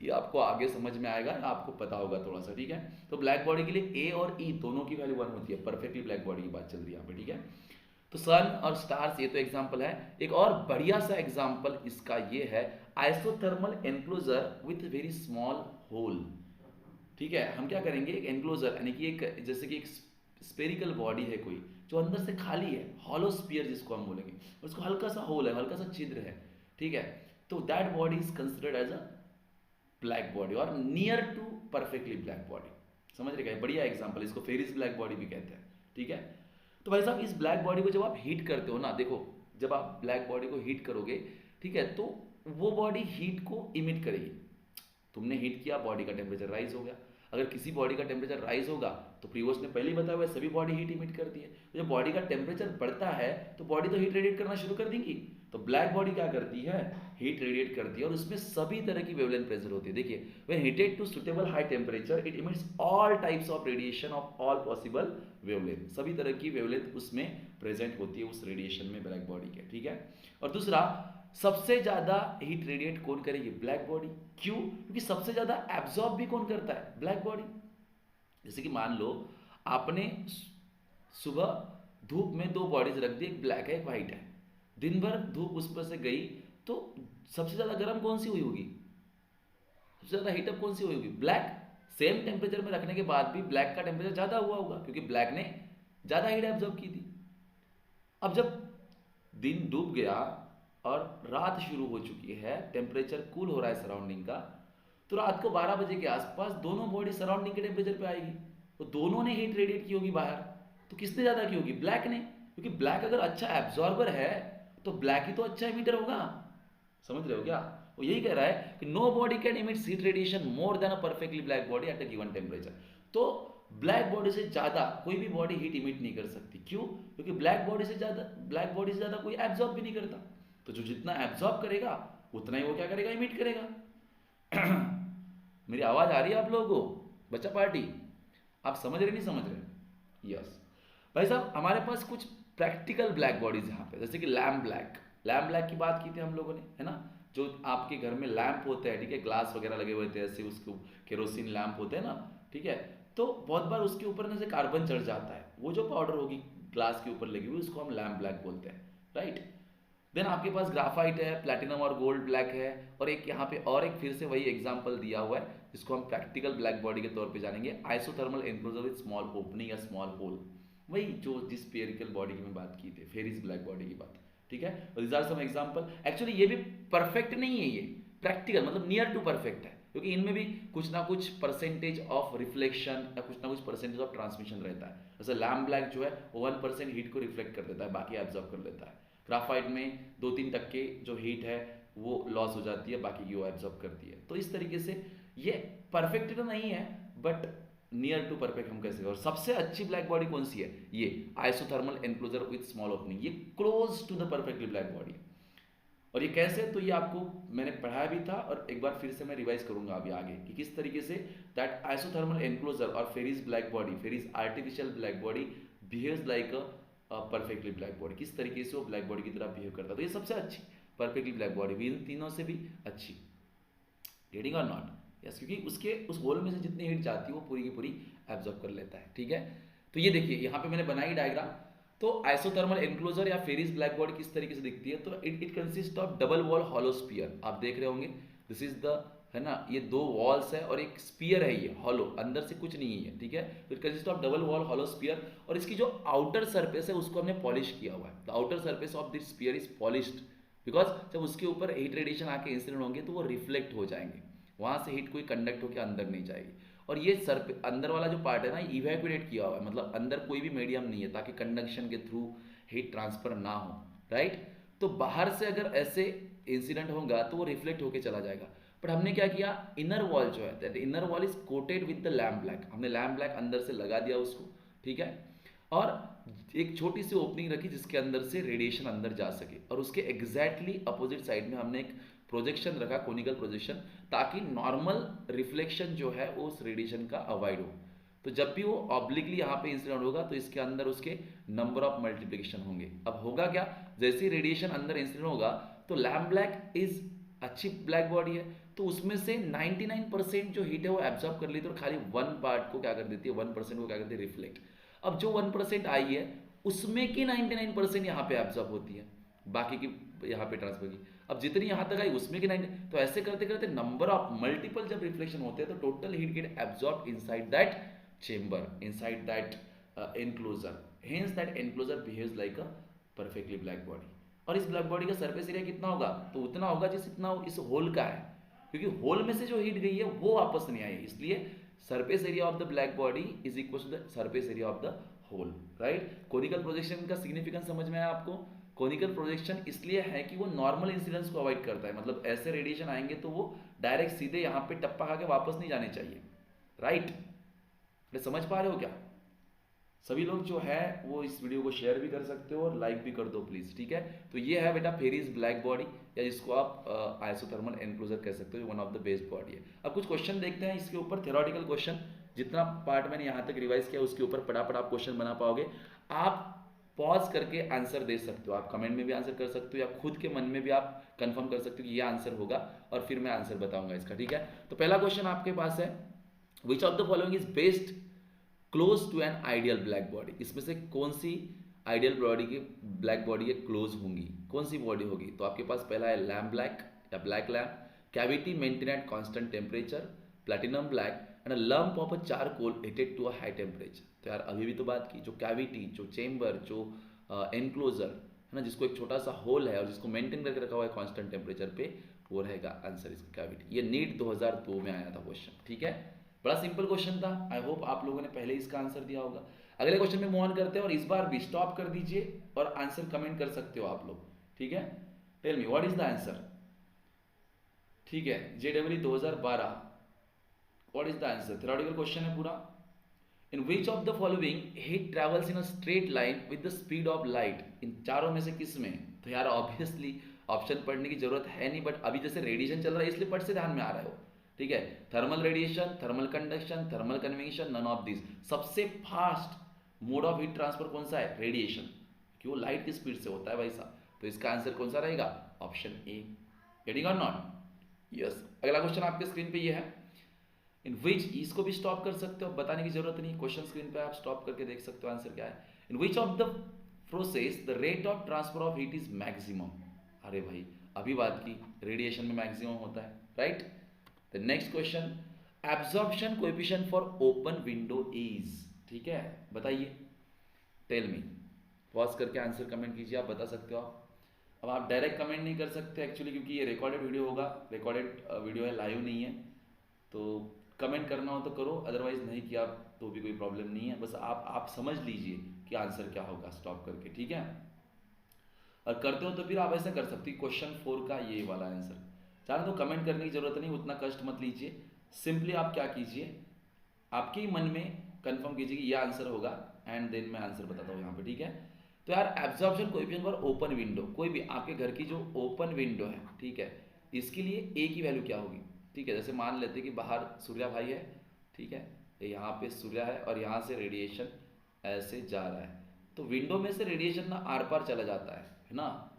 ये आपको आगे समझ में आएगा, आपको पता होगा थोड़ा सा, ठीक है? तो ब्लैक बॉडी के लिए A और E दोनों की वैल्यू 1 होती है। परफेक्टली ब्लैक बॉडी की बात चल रही है यहाँ पे, ठीक है? तो सन और स्टार्स ये तो एग्जांपल है। एक और बढ़िया सा एग्जांपल इसका ये है, isothermal enclosure with very small hole, ठीक है? हम क्या करेंगे, एक एनक्लोजर यानी कि एक जैसे कि एक स्पेरिकल बॉडी है कोई, जो अंदर से खाली है, हॉलो स्फीयर जिसको हम बोलेंगे, उसको हल्का सा होल है, हल्का सा छिद्र है, ठीक है? तो that body is considered as a black body और near to perfectly black body. समझ रहे क्या? बढ़िया एग्जांपल, इसको फेरिस ब्लैक बॉडी भी कहते हैं, ठीक है? तो भाई साहब इस ब्लैक बॉडी को जब आप हीट करते हो ना, देखो जब आप ब्लैक बॉडी को हीट करोगे, ठीक है, तो वो बॉडी हीट को इमिट करेगी। तुमने हीट किया, बॉडी का टेम्परेचर राइज हो गया। अगर किसी बॉडी का टेम्परेचर राइज होगा तो प्रीवियस ने पहले ही बताया हुआ है, सभी बॉडी हीट इमिट करती है। तो जब बॉडी का टेम्परेचर बढ़ता है तो बॉडी तो हीट रेडिएट करना शुरू कर देंगी। तो ब्लैक बॉडी क्या करती है, हीट रेडिएट करती है और उसमें सभी तरह की वेवलेंथ प्रेजेंट होती है। देखिए, when heated to suitable high temperature it emits all types of radiation of all possible wavelength, सभी तरह की वेवलेंथ उसमें प्रेजेंट होती है उस रेडिएशन में ब्लैक बॉडी के, ठीक है। और दूसरा, सबसे ज्यादा हीट रेडिएट कौन करेगी, ब्लैक बॉडी। क्यों, क्योंकि सबसे ज्यादा एब्जॉर्ब भी कौन करता है, ब्लैक बॉडी। जैसे कि मान लो आपने सुबह धूप में दो बॉडीज रख दी, एक ब्लैक है एक वाइट है, दिन भर धूप उस पर से गई तो सबसे ज्यादा गर्म कौन सी हुई होगी, सबसे ज्यादा हीटअप कौन सी हुई होगी, ब्लैक। सेम टेम्परेचर में रखने के बाद भी ब्लैक का टेम्परेचर ज्यादा हुआ होगा क्योंकि ब्लैक ने ज्यादा हीट एब्जॉर्ब की थी। अब जब दिन डूब गया और रात शुरू हो चुकी है, टेम्परेचर कूल हो रहा है सराउंडिंग का, तो रात को 12 बजे के आसपास दोनों बॉडी सराउंडिंग के टेम्परेचर पे आएगी, तो दोनों ने हीट रेडिएट की होगी बाहर। तो किसने ज्यादा की होगी, ब्लैक ने, क्योंकि ब्लैक अगर अच्छा एब्जॉर्बर है तो ब्लैक ही तो अच्छा एमिटर होगा। समझ रहे हो क्या, वो यही कह रहा है कि no body can emit heat radiation more than a perfectly black body at a given temperature. तो ब्लैक बॉडी से ज्यादा कोई भी बॉडी हीट इमिट नहीं कर सकती। क्यों, क्योंकि ब्लैक बॉडी से ज्यादा कोई एब्जॉर्ब भी नहीं करता। तो जो जितना एब्जॉर्ब करेगा उतना ही वो क्या करेगा, इमिट करेगा। मेरी आवाज आ रही है आप लोगों को, बच्चा पार्टी, आप समझ रहे नहीं समझ रहे, यस। भाई साहब, हमारे पास कुछ प्रैक्टिकल ब्लैक बॉडीज यहाँ पे, जैसे कि लैम्प ब्लैक की बात की थी हम लोगों ने, है ना। जो आपके घर में लैंप होते हैं, ठीक है, ग्लास वगैरह लगे हुए थे ऐसे, उसको केरोसिन लैंप होते हैं ना, ठीक है। तो बहुत बार उसके ऊपर ना से कार्बन चढ़ जाता है, वो जो पाउडर होगी ग्लास के ऊपर लगी हुई उसको हम लैम्प ब्लैक बोलते हैं, राइट। देन आपके पास ग्राफाइट है, प्लैटिनम और गोल्ड ब्लैक है, और एक यहाँ पे और एक फिर से वही एग्जांपल दिया हुआ है जिसको हम प्रैक्टिकल ब्लैक बॉडी के तौर पे जानेंगे, isothermal enclosure with small opening या स्मॉल होल, वही जो जिस स्फेरिकल बॉडी की मैं बात की थी, फेरिस ब्लैक बॉडी की बात, ठीक है। और this are some example. Actually ये भी परफेक्ट नहीं है, ये प्रैक्टिकल मतलब नियर टू परफेक्ट है, क्योंकि इनमें भी कुछ ना कुछ परसेंटेज ऑफ रिफ्लेक्शन या कुछ ना कुछ परसेंटेज ऑफ ट्रांसमिशन रहता है। जैसे लैम्प ब्लैक जो है वो 1% हीट को रिफ्लेक्ट कर देता है, बाकी एब्जॉर्ब कर लेता है। ग्राफाइट में 2-3% जो हीट है वो लॉस हो जाती है, बाकी की वो एब्जॉर्ब करती है। तो इस तरीके से ये परफेक्ट तो नहीं है बट नियर टू परफेक्ट हम कह सकते हैं। और सबसे अच्छी ब्लैक बॉडी कौन सी है, ये isothermal enclosure with small opening, ये close to the perfectly black body. और ये कैसे, तो ये आपको मैंने पढ़ाया भी था और एक बार फिर से मैं रिवाइज करूंगा अभी आगे कि किस तरीके से दैट आइसोथर्मल एनक्लोजर और Fery's black body, Fery's artificial black body behaves like a perfectly black body, किस तरीके से वो ब्लैक बॉडी की तरह बिहेव करता है। तो ये सबसे अच्छी परफेक्टली ब्लैक बॉडी भी, इन तीनों से भी अच्छी, गेटिंग और नॉट, यस, क्योंकि उसके उस होल में से जितनी हीट जाती है वो पूरी की पूरी एब्जॉर्ब कर लेता है, ठीक है। तो ये देखिए यहाँ पे मैंने बनाई डायग्राम। तो आइसोथर्मल एनक्लोजर या फेरिस ब्लैक बॉडी किस तरीके से दिखती है, तो it consist of double wall hollow sphere, आप देख रहे होंगे, दिस इज द, है ना, ये दो वॉल्स है और एक स्पीयर है, ये हॉलो, अंदर से कुछ नहीं है, ठीक है। तो it consist of double wall hollow sphere, और इसकी जो आउटर सरफेस है उसको हमने पॉलिश किया हुआ है। The outer surface of this sphere is polished because जब उसके ऊपर हीट रेडिएशन आके इंसिडेंट होंगे तो वो रिफ्लेक्ट हो जाएंगे, वहां से हीट कोई कंडक्ट होकर अंदर नहीं जाएगी। और ये अंदर वाला जो पार्ट है ना, इवैक्यूएट किया हुआ है, मतलब अंदर कोई भी मीडियम नहीं है ताकि कंडक्शन के थ्रू हीट ट्रांसफर ना हो, राइट। तो बाहर से अगर ऐसे इंसिडेंट होगा तो वो रिफ्लेक्ट होके चला जाएगा। बट हमने क्या किया, इनर वॉल जो है that inner wall is coated with the lamp black, हमने लैम्प ब्लैक अंदर से लगा दिया उसको, ठीक है। और एक छोटी सी ओपनिंग रखी जिसके अंदर से रेडिएशन अंदर जा सके, और उसके एग्जैक्टली अपोजिट साइड में हमने एक प्रोजेक्शन रखा, कोनिकल प्रोजेक्शन, ताकि नॉर्मल रिफ्लेक्शन जो है वो उस रेडिएशन का अवॉइड हो। तो जब भी वो ऑब्लिकली यहाँ पे इंसिडेंट होगा तो इसके अंदर उसके नंबर ऑफ मल्टीप्लिकेशन होंगे। अब होगा क्या, जैसे रेडिएशन अंदर इंसिडेंट होगा तो लैम्प ब्लैक इज अच्छी ब्लैक बॉडी है, तो उसमें से 99% जो हीट है वो एब्जॉर्ब कर लेती है और खाली 1 पार्ट को क्या कर देती है, 1% को क्या करती है, रिफ्लेक्ट। अब जो 1% आई है उसमें की 99% यहाँ पे एब्जॉर्ब होती है, बाकी की यहाँ पे ट्रांसफर की। अब जितनी यहाँ तक आई उसमें की 90, तो ऐसे करते करते नंबर ऑफ मल्टीपल जब रिफ्लेक्शन होते हैं तो total heat get absorb inside that chamber, inside that enclosure, hence that enclosure behaves like a perfectly black body. और इस ब्लैक बॉडी का सरफेस एरिया कितना होगा, तो उतना होगा जिस इतना इस होल का है, क्योंकि होल में से जो हीट गई है वो वापस नहीं आई, इसलिए surface area of the black body is equal to the surface area of the hole, right. Conical projection का सिग्निफिकेंस समझ में आया आपको। कोनिकल प्रोजेक्शन इसलिए है कि वो नॉर्मल इंसिडेंस को अवॉइड करता है, मतलब ऐसे रेडिएशन आएंगे तो वो डायरेक्ट सीधे यहाँ पे टप्पा खा के वापस नहीं जाने चाहिए, राइट। समझ पा रहे हो क्या, सभी लोग जो है वो इस वीडियो को शेयर भी कर सकते हो और लाइक भी कर दो प्लीज, ठीक है। तो ये है बेटा फेरीज ब्लैक बॉडी, या जिसको आप आइसोथर्मल एनक्लोजर कह सकते हो, one of the best body है। अब कुछ क्वेश्चन देखते हैं इसके ऊपर, थ्योरेटिकल क्वेश्चन। जितना पार्ट मैंने यहाँ तक रिवाइज किया उसके ऊपर फटाफट आप क्वेश्चन बना पाओगे। आप पॉज करके आंसर दे सकते हो, आप कमेंट में भी आंसर कर सकते हो, या खुद के मन में भी आप कंफर्म कर सकते हो कि ये आंसर होगा, और फिर मैं आंसर बताऊंगा इसका, ठीक है। तो पहला क्वेश्चन आपके पास है, which of the following is best close to an ideal black body. इसमें से कौन सी आइडियल बॉडी की ब्लैक बॉडी के क्लोज होंगी, कौन सी बॉडी होगी? तो आपके पास पहला है लैम्प ब्लैक या black lamp, cavity maintain at constant temperature, platinum black and a lump of a charcoal heated to a high temperature. तो यार अभी भी तो बात की, जो कैविटी, जो चेम्बर, जो एनक्लोजर है ना, जिसको एक छोटा सा होल है और जिसको मेंटेन करके रखा हुआ है कांस्टेंट टेम्परेचर पे, वो रहेगा आंसर इसका कैविटी। ये नीट 2002 में आया था क्वेश्चन, ठीक है। बड़ा सिंपल क्वेश्चन था, आई होप आप लोगों ने पहले इसका आंसर दिया होगा। अगले क्वेश्चन में मूव ऑन करते हैं, और इस बार भी स्टॉप कर दीजिए और आंसर कमेंट कर सकते हो आप लोग, ठीक है। Tell me what is the answer, ठीक है। JEE 2012, what is the answer? Theoretical question है पूरा। In which of the following heat travels in a straight line with the speed of light, in चारों में से किस में? तो यार ऑब्वियसली ऑप्शन पढ़ने की जरूरत है नहीं, बट अभी जैसे रेडिएशन चल रहा है इसलिए पढ़ से ध्यान में आ रहा है वो, ठीक है। Thermal radiation, thermal conduction, thermal convection, none of this. सबसे fast mode of heat transfer कौन सा है? रेडिएशन, कि वो लाइट की स्पीड से होता है भाई साहब। तो इसका आंसर कौन सा रहेगा? Option A. गेटिंग और नॉट? यस। अगला क्वेश्चन आपके स्क्रीन पे ये है, इन विच, इसको भी स्टॉप कर सकते हो, बताने की जरूरत नहीं, क्वेश्चन स्क्रीन पे आप स्टॉप करके देख सकते हो आंसर क्या है। In which of the process the rate of transfer of heat is maximum. अरे भाई अभी बात की, रेडिएशन में मैक्सिमम होता है, right. The next question, absorption coefficient for open window is, ठीक है, बताइए। टेल मी, पॉज करके आंसर कमेंट कीजिए, आप बता सकते हो आप। अब आप डायरेक्ट कमेंट नहीं कर सकते एक्चुअली, क्योंकि ये रिकॉर्डेड वीडियो होगा, रिकॉर्डेड वीडियो है, लाइव नहीं है। तो कमेंट करना हो तो करो, अदरवाइज नहीं किया तो भी कोई प्रॉब्लम नहीं है। बस आप समझ लीजिए कि आंसर क्या होगा स्टॉप करके, ठीक है। और करते हो तो फिर आप ऐसा कर सकते हो, क्वेश्चन 4 का ये वाला आंसर चाहे तो कमेंट करने की जरूरत नहीं, उतना कष्ट मत लीजिए। सिंपली आप क्या कीजिए, आपके ही मन में कंफर्म कीजिए कि यह आंसर होगा, एंड देन मैं आंसर बताता हूँ यहाँ पे, ठीक है। तो यार absorption coefficient for open window, कोई भी आपके घर की जो ओपन विंडो है, ठीक है, इसके लिए ए की वैल्यू क्या होगी? ठीक है, जैसे मान लेते हैं कि बाहर सूर्या भाई है, ठीक है, यहाँ पे सूर्या है और यहाँ से रेडिएशन ऐसे जा रहा है, तो विंडो में से रेडिएशन ना आर पार चला जाता है ना।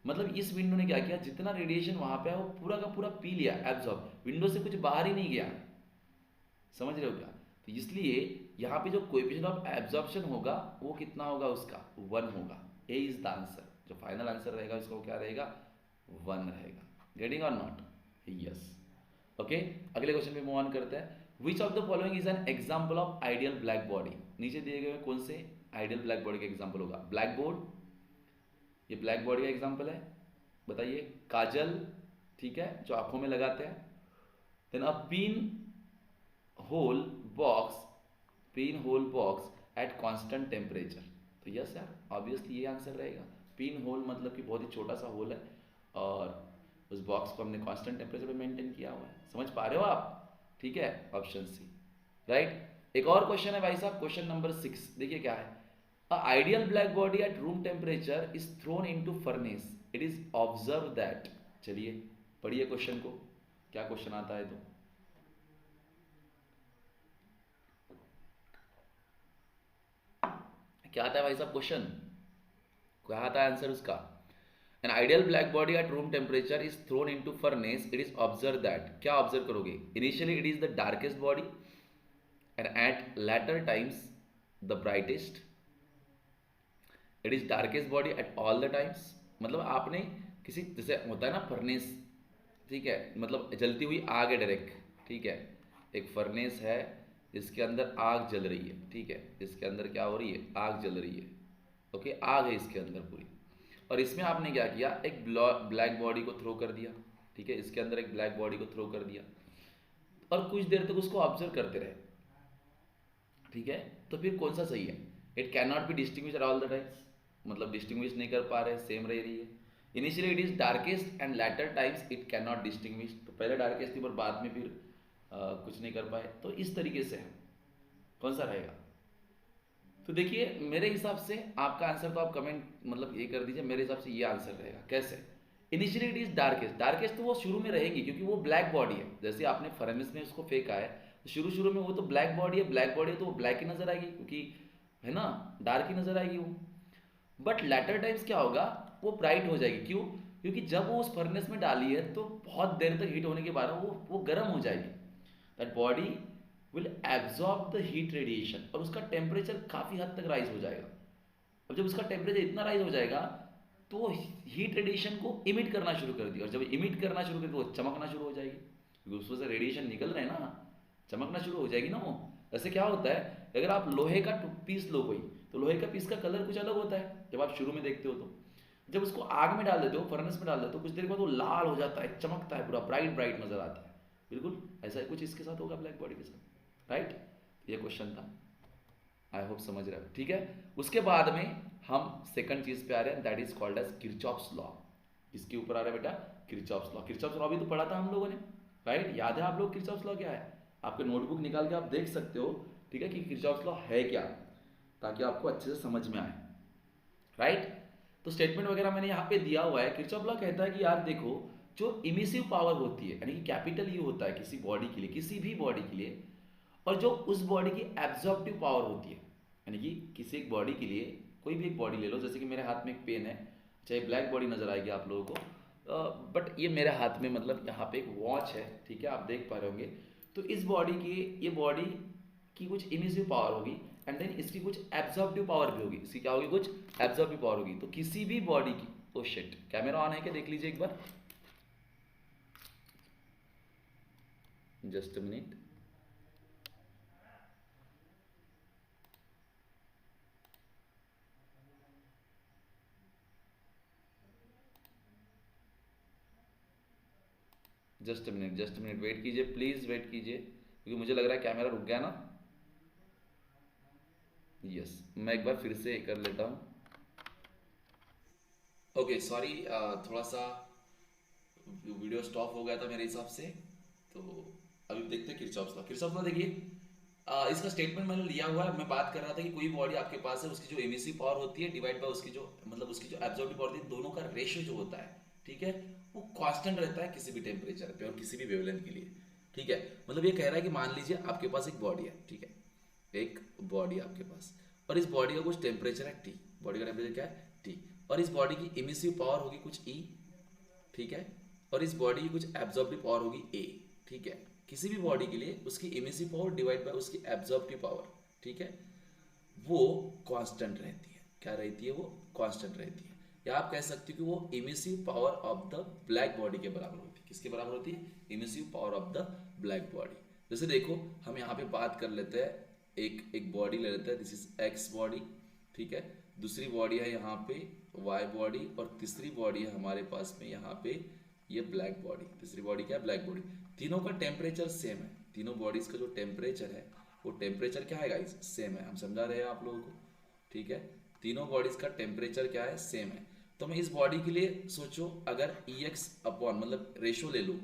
मतलब इस विंडो ने क्या किया, जितना रेडिएशन वहां पे है वो पूरा का पूरा पी लिया, एब्जॉर्ब, विंडो से कुछ बाहर ही नहीं गया। समझ रहे हो क्या? तो इसलिए यहाँ पे जो कोएफिशिएंट ऑफ एब्जॉर्प्शन होगा वो कितना होगा, उसका 1 होगा। ए इज द आंसर, जो फाइनल आंसर रहेगा उसका क्या रहेगा? 1 रहेगा। गेटिंग और नॉट? यस। ओके, अगले क्वेश्चन पे मूव ऑन करते हैं। विच of the following is an example of ideal black body? नीचे दिए गए कौन से आइडियल ब्लैक बॉडी का एग्जाम्पल होगा? ब्लैक बोर्ड, ये ब्लैक बॉडी का एग्जाम्पल है, बताइए। काजल, ठीक है, जो आंखों में लगाते हैं। Then a pin hole box, pin hole box at constant temperature. तो यस यार, ऑब्वियसली ये आंसर रहेगा। पिन होल मतलब कि बहुत ही छोटा सा होल है, और उस बॉक्स को हमने कांस्टेंट टेम्परेचर पे मेंटेन किया हुआ है। समझ पा रहे हो आप? ठीक है, ऑप्शन सी, राइट। एक और क्वेश्चन है भाई साहब, क्वेश्चन नंबर 6, देखिए क्या है। A ideal black body at room temperature is throne into furnace, it is observe that. चलिए पढ़िए क्वेश्चन को, क्या क्वेश्चन आता है। तो क्या आता है भाई साहब क्वेश्चन, क्या आता है आंसर उसका? An ideal black body at room temperature is thrown into furnace. It is observed that, क्या ऑब्जर्व करोगे? Initially it is the darkest body and at latter times the brightest. It is darkest body at all the times. मतलब आपने किसी, जैसे होता है ना फर्नेस, ठीक है, मतलब जलती हुई आग है डायरेक्ट, ठीक है, एक फर्नेस है इसके अंदर आग जल रही है, ठीक है, इसके अंदर क्या हो रही है? आग जल रही है, ओके, आग है इसके अंदर पूरी, और इसमें आपने क्या किया, एक ब्लैक बॉडी को थ्रो कर दिया, ठीक है, इसके अंदर एक ब्लैक बॉडी को थ्रो कर दिया, और कुछ देर तक उसको ऑब्जर्व करते रहे, ठीक है। तो फिर कौन सा सही है? It can not be distinguish at all the times, मतलब डिस्टिंग्विश नहीं कर पा रहे, सेम रह रही है। Initially it is darkest and later times it can not distinguish, तो पहले डार्केस्ट थी पर बाद में फिर कुछ नहीं कर पाए, तो इस तरीके से है। कौन सा रहेगा? तो देखिए मेरे हिसाब से आपका आंसर तो आप कमेंट मतलब ये कर दीजिए, मेरे हिसाब से ये आंसर रहेगा। कैसे? Initially it is darkest, darkest तो वो शुरू में रहेगी क्योंकि वो ब्लैक बॉडी है। जैसे आपने फर्नेस में उसको फेंका है तो शुरू शुरू में वो तो ब्लैक बॉडी है, ब्लैक बॉडी है तो वो ब्लैक ही नजर आएगी क्योंकि है ना, डार्क ही नजर आएगी वो। बट लेटर टाइम्स क्या होगा, वो ब्राइट हो जाएगी। क्यों? क्योंकि जब वो उस फर्नेस में डाली है तो बहुत देर तक हीट होने के बाद वो गर्म हो जाएगी। That body will absorb the heat radiation और उसका टेम्परेचर काफ़ी हद तक राइज हो जाएगा। अब जब उसका टेम्परेचर इतना राइज हो जाएगा तो वो हीट रेडिएशन को इमिट करना शुरू कर दिया, और जब इमिट करना शुरू कर तो वो चमकना शुरू हो जाएगी क्योंकि उसमें से रेडिएशन निकल रहे हैं ना, चमकना शुरू हो जाएगी ना वो। ऐसे क्या होता है, अगर आप लोहे का पीस लो कोई, तो लोहे का पीस का कलर कुछ अलग होता है जब आप शुरू में देखते हो। तो जब उसको आग में डाल देते हो, फर्नेस में डाल देते हो, कुछ देर बाद वो लाल हो जाता है, चमकता है, पूरा ब्राइट ब्राइट नजर आता है। बिल्कुल ऐसा ही कुछ इसके साथ होगा ब्लैक बॉडी के साथ, राइट? ये क्वेश्चन था, आई होप समझ रहे हो। ठीक है, उसके बाद में हम सेकंड चीज पे आ रहे हैं, that is called as Kirchhoff's law. किसके ऊपर आ रहा है बेटा? Kirchhoff's law. किरचॉफ्स लॉ भी तो पढ़ा था हम लोगों ने, राइट? याद है आप लोग किरचॉफ्स लॉ क्या है? आपके नोटबुक निकाल के आप देख सकते हो, ठीक है, कि किरचॉफ्स लॉ है क्या, ताकि आपको अच्छे से समझ में आए, राइट? तो स्टेटमेंट वगैरह मैंने यहाँ पे दिया हुआ है। किरचॉफ लॉ कहता है कि यार देखो, जो इमिसिव पावर होती है, यानी कि कैपिटल यू होता है किसी बॉडी के लिए, किसी भी बॉडी के लिए, और जो उस बॉडी की एब्जॉर्प्टिव पावर होती है, यानी कि किसी एक बॉडी के लिए, कोई भी एक बॉडी ले लो, जैसे कि मेरे हाथ में एक पेन है, चाहे ब्लैक बॉडी नजर आएगी आप लोगों को, बट ये मेरे हाथ में मतलब यहाँ पे एक वॉच है, ठीक है, आप देख पा रहे होंगे। तो इस बॉडी की, ये बॉडी की कुछ इमिसिव पावर होगी एंड देन इसकी कुछ एब्जॉर्प्टिव पावर भी होगी। इसकी क्या होगी? कुछ एब्जॉर्प्टिव पावर होगी। तो किसी भी बॉडी की, ओ शिट, कैमरा ऑन है क्या? देख लीजिए एक बार, just a minute. Just a minute wait कीजिए, प्लीज वेट कीजिए, क्योंकि मुझे लग रहा है कैमरा रुक गया ना। यस, मैं एक बार फिर से कर लेता हूँ। ओके सॉरी, थोड़ा सा वीडियो स्टॉप हो गया था मेरे हिसाब से। तो अभी देखते हैं किरचॉफ्स लॉ। किरचॉफ्स लॉ देखिए, इसका स्टेटमेंट मैंने लिया हुआ है। मैं बात कर रहा था कि कोई बॉडी आपके पास है, उसकी जो एमिसिव पावर होती है डिवाइड बाय उसकी जो मतलब उसकी जो एब्जॉर्बिव पावर होती है, दोनों का रेशियो जो होता है, ठीक है, वो कांस्टेंट रहता है किसी भी टेम्परेचर पे और किसी भी वेवलेंथ के लिए। ठीक है, मतलब ये कह रहा है कि मान लीजिए आपके पास एक बॉडी है, ठीक है, एक बॉडी आपके पास, और इस बॉडी का कुछ टेम्परेचर है टी। बॉडी का टेम्परेचर क्या है? टी। और इस बॉडी की इमिसिव पावर होगी कुछ ई, ठीक है, और इस बॉडी की कुछ एब्जॉर्प्टिव पावर होगी ए। ठीक है, किसी भी बॉडी के लिए उसकी इमिसिव पावर डिवाइड बाय उसकी एब्जॉर्प्टिव पावर, ठीक है, वो कांस्टेंट रहती है। क्या रहती है? वो कांस्टेंट रहती है। या आप कह सकते हो कि वो emissive power of the black body के बराबर होती है। किसके बराबर होती है? Emissive power of the black body. जैसे देखो, हम यहाँ पे बात कर लेते हैं, एक एक बॉडी ले लेते हैं, दिस इज एक्स बॉडी, ठीक है, दूसरी बॉडी है यहाँ पे वाई बॉडी, और तीसरी बॉडी है हमारे पास में यहाँ पे ये ब्लैक बॉडी। तीसरी बॉडी क्या है? Black body. तीनों का टेम्परेचर सेम है, तीनों बॉडीज का जो टेम्परेचर है वो टेम्परेचर क्या है गाइस? सेम है। हम समझा रहे हैं आप लोगों को, ठीक है, तीनों बॉडीज का टेम्परेचर क्या है? सेम है। तो मैं इस बॉडी के लिए सोचो, अगर ई एक्स अपॉन मतलब रेशो ले लूँ,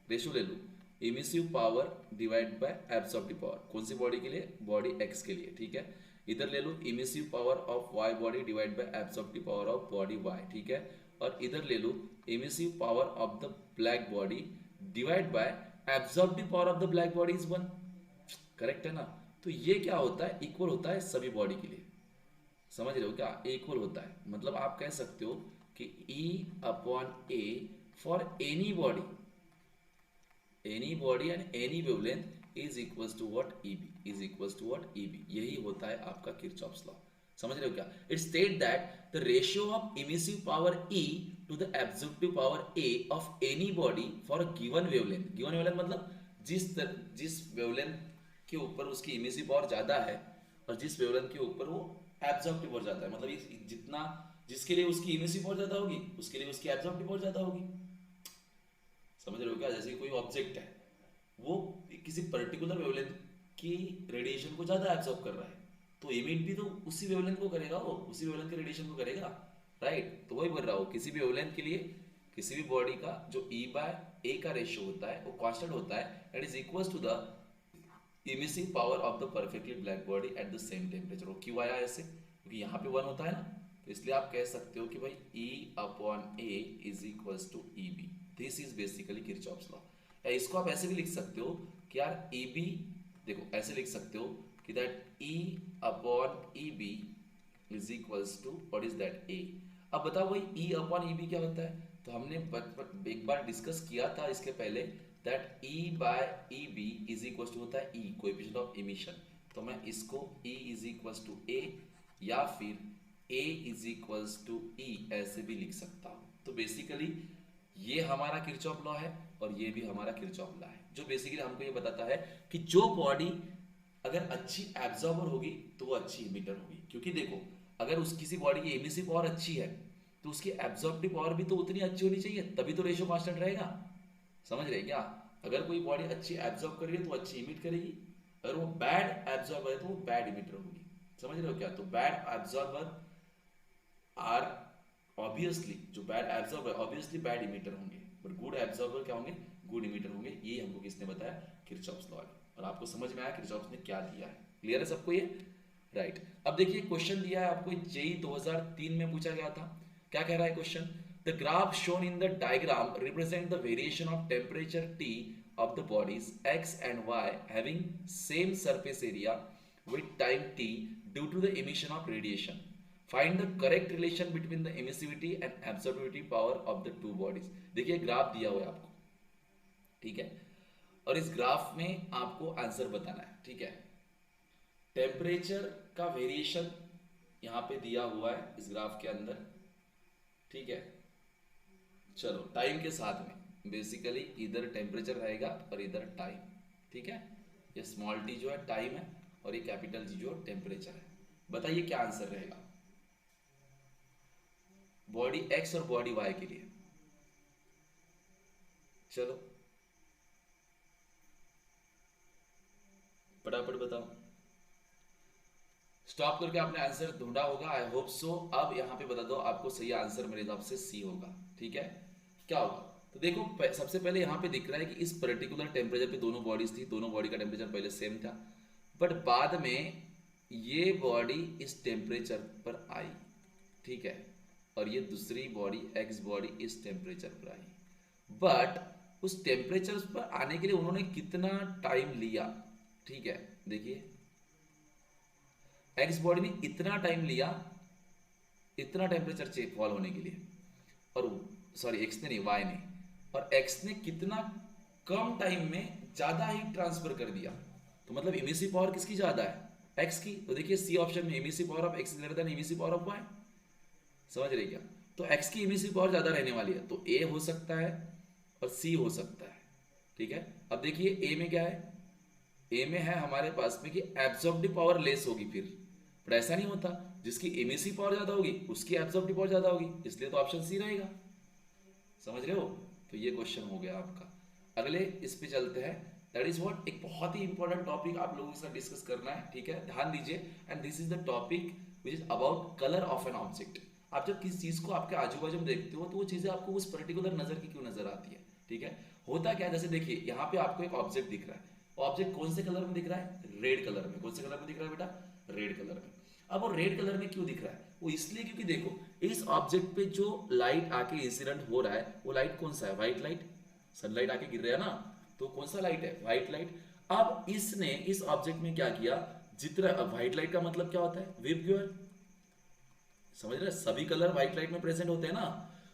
रेशो ले लूँ, emissive power divide by absorptive power, कौन सी बॉडी के लिए? बॉडी एक्स के लिए, ठीक है। इधर ले लो emissive power of Y body divide by absorptive power of body Y, ठीक है, और इधर ले लो emissive power of the black body divide by absorptive power of the black body is 1। Correct है ना? तो ये क्या होता है? इक्वल होता है सभी बॉडी के लिए। समझ रहे हो क्या? इक्वल होता है, मतलब आप कह सकते हो कि E upon A for any body and any wavelength is equals to what? EB is equals to what? EB। यही होता है आपका किरचॉफ्स लॉ। समझ रहे हो क्या? It state that the ratio of emissive power E to the absorptive power A of any body for a given wavelength. Given wavelength मतलब जिस वेवलेंथ के ऊपर उसकी इमिसिव पावर ज्यादा है और जिस वेवलेंथ के ऊपर वो एब्जॉर्प्टिव पावर ज्यादा है, मतलब जितना जिसके लिए उसकी इमिसिव पावर ज्यादा होगी उसके लिए उसकी एब्जॉर्प्टिव पावर ज्यादा होगी। समझ रहे हो क्या? जैसे कोई ऑब्जेक्ट है, वो किसी पर्टिकुलर वेवलेंथ की रेडिएशन को ज्यादा एब्जॉर्ब कर रहा है, तो इमिट भी तो उसी वेवलेंथ को करेगा, वो उसी वेवलेंथ के रेडिएशन को करेगा, राइट? तो वही बोल रहा हूँ, किसी भी वेवलेंथ के लिए किसी भी बॉडी का जो E बाय ए का रेशियो होता है वो कांस्टेंट होता है, that is equals to the emissive power of the perfectly black body at the same temperature. क्यों आया ऐसे? क्योंकि यहाँ पे 1 होता है ना, तो इसलिए आप कह सकते हो कि भाई E/A is equals to EB। This is basically Kirchhoff's law. या इसको आप ऐसे भी लिख सकते हो कि यार EB, देखो ऐसे लिख सकते हो कि that E/EB is equals to what is that A। अब बताओ भाई E/EB क्या होता है? तो हमने एक बार डिस्कस किया था इसके पहले that E/EB is equals to होता है E, कोएफिशिएंट ऑफ इमिशन। तो मैं इसको E is equals to A या फिर A is equals to E ऐसे भी लिख सकता हूँ। तो बेसिकली ये हमारा किरचॉफ लॉ है और ये भी हमारा किरचॉफ लॉ है, जो बेसिकली हमको ये बताता है कि जो बॉडी अगर अच्छी एब्जॉर्बर होगी तो वो अच्छी इमिटर होगी। क्योंकि देखो अगर उस किसी बॉडी की एमिसिव पावर अच्छी है तो उसकी एब्जॉर्प्टिव पावर भी तो उतनी अच्छी होनी चाहिए, तभी तो रेशियो कांस्टेंट रहेगा। समझ रहे क्या? अगर कोई बॉडी अच्छी एब्जॉर्ब कर रही है तो अच्छी इमिट करेगी, अगर वो बैड एब्जॉर्बर है तो वो बैड इमिटर होगी। समझ रहे हो क्या? तो बैड एब्जॉर्बर आर ऑब्वियसली, जो bad absorber obviously bad emitter होंगे, बट गुड एब्जॉर्बर क्या होंगे? गुड इमिटर होंगे। ये हमको किसने बताया? Kirchhoff's law. और आपको समझ में आया किरचॉफ्स ने क्या दिया है? क्लियर है सबको ये? राइट। अब देखिए क्वेश्चन दिया है आपको, जेई 2003 में पूछा गया था। क्या कह रहा है question? The graph shown in the diagram represent the variation of temperature T of the bodies X and Y having same surface area with time T due to the emission of radiation. Find the correct relation between the emissivity and absorptivity power of the two bodies. देखिए ग्राफ दिया हुआ है आपको, ठीक है, और इस ग्राफ में आपको आंसर बताना है। ठीक है, टेम्परेचर का वेरिएशन यहां पे दिया हुआ है इस ग्राफ के अंदर। ठीक है, चलो टाइम के साथ में बेसिकली इधर टेम्परेचर रहेगा और इधर टाइम। ठीक है, ये स्मॉल टी जो है टाइम है और ये कैपिटल जी जो टेम्परेचर है। बताइए क्या आंसर रहेगा बॉडी एक्स और बॉडी वाई के लिए? चलो फटाफट बताओ। स्टॉप करके आपने आंसर ढूंढा होगा, आई होप सो। अब यहां पे बता दो आपको सही आंसर मेरे हिसाब से सी होगा। ठीक है, क्या होगा? तो देखो सबसे पहले यहां पे दिख रहा है कि इस पर्टिकुलर टेम्परेचर पे दोनों बॉडीज थी, दोनों बॉडी का टेम्परेचर पहले सेम था, बट बाद में ये बॉडी इस टेम्परेचर पर आई। ठीक है, और ये दूसरी बॉडी एक्स बॉडी इस टेम्परेचर पर आई, बट उस टेम्परेचर पर आने के लिए उन्होंने कितना टाइम लिया? ठीक है, देखिए एक्स बॉडी ने इतना टाइम लिया, इतना टेम्परेचर फॉल होने के लिए, और सॉरी एक्स ने नहीं, वाई ने, और एक्स ने कितना कम टाइम में ज्यादा हीट ट्रांसफर कर दिया। तो मतलब इमिसिव पावर किसकी ज्यादा है? एक्स की। तो देखिए सी ऑप्शन में emissive power of X is greater than emissive power of Y. समझ रहे क्या? तो एक्स की इमिसिव पावर ज्यादा रहने वाली है, तो ए हो सकता है और सी हो सकता है। ठीक है, अब देखिए ए में क्या है? ए में है हमारे पास में कि एब्जॉर्प्टिव पावर लेस होगी फिर, पर ऐसा नहीं होता, जिसकी एमिसिव पावर ज्यादा होगी उसकी एब्जॉर्प्टिव पावर ज्यादा होगी, इसलिए तो ऑप्शन सी रहेगा। समझ रहे हो? तो ये क्वेश्चन हो गया आपका। अगले इस पे चलते हैं, दैट इज व्हाट, एक बहुत ही इंपॉर्टेंट टॉपिक आप लोगों के साथ डिस्कस करना है। ठीक है, ध्यान दीजिए, and this is the topic which is about colour of an object. आप जब किसी चीज को आपके आजू बाजू में देखते हो तो वो चीजें आपको उस पर्टिकुलर नजर की क्यों नजर आती है? ठीक है, होता क्या है, जैसे देखिए यहाँ पे आपको एक ऑब्जेक्ट दिख रहा है, ऑब्जेक्ट कौन से कलर में दिख रहा है? रेड कलर में। कौन से कलर में दिख रहा है बेटा? रेड कलर में। अब वो रेड कलर में क्यों दिख रहा है? वो इसलिए क्योंकि देखो इस ऑब्जेक्ट पे जो लाइट आके इंसिडेंट हो रहा है वो लाइट कौन सा है? White light. सनलाइट आके गिर रहा है ना, तो कौन सा लाइट है? White light. अब इसने इस ऑब्जेक्ट में क्या किया, जितना व्हाइट लाइट का मतलब क्या होता है? वेव ग्यूअर। समझ रहे? सभी कलर व्हाइट लाइट में प्रेजेंट होते हैं ना,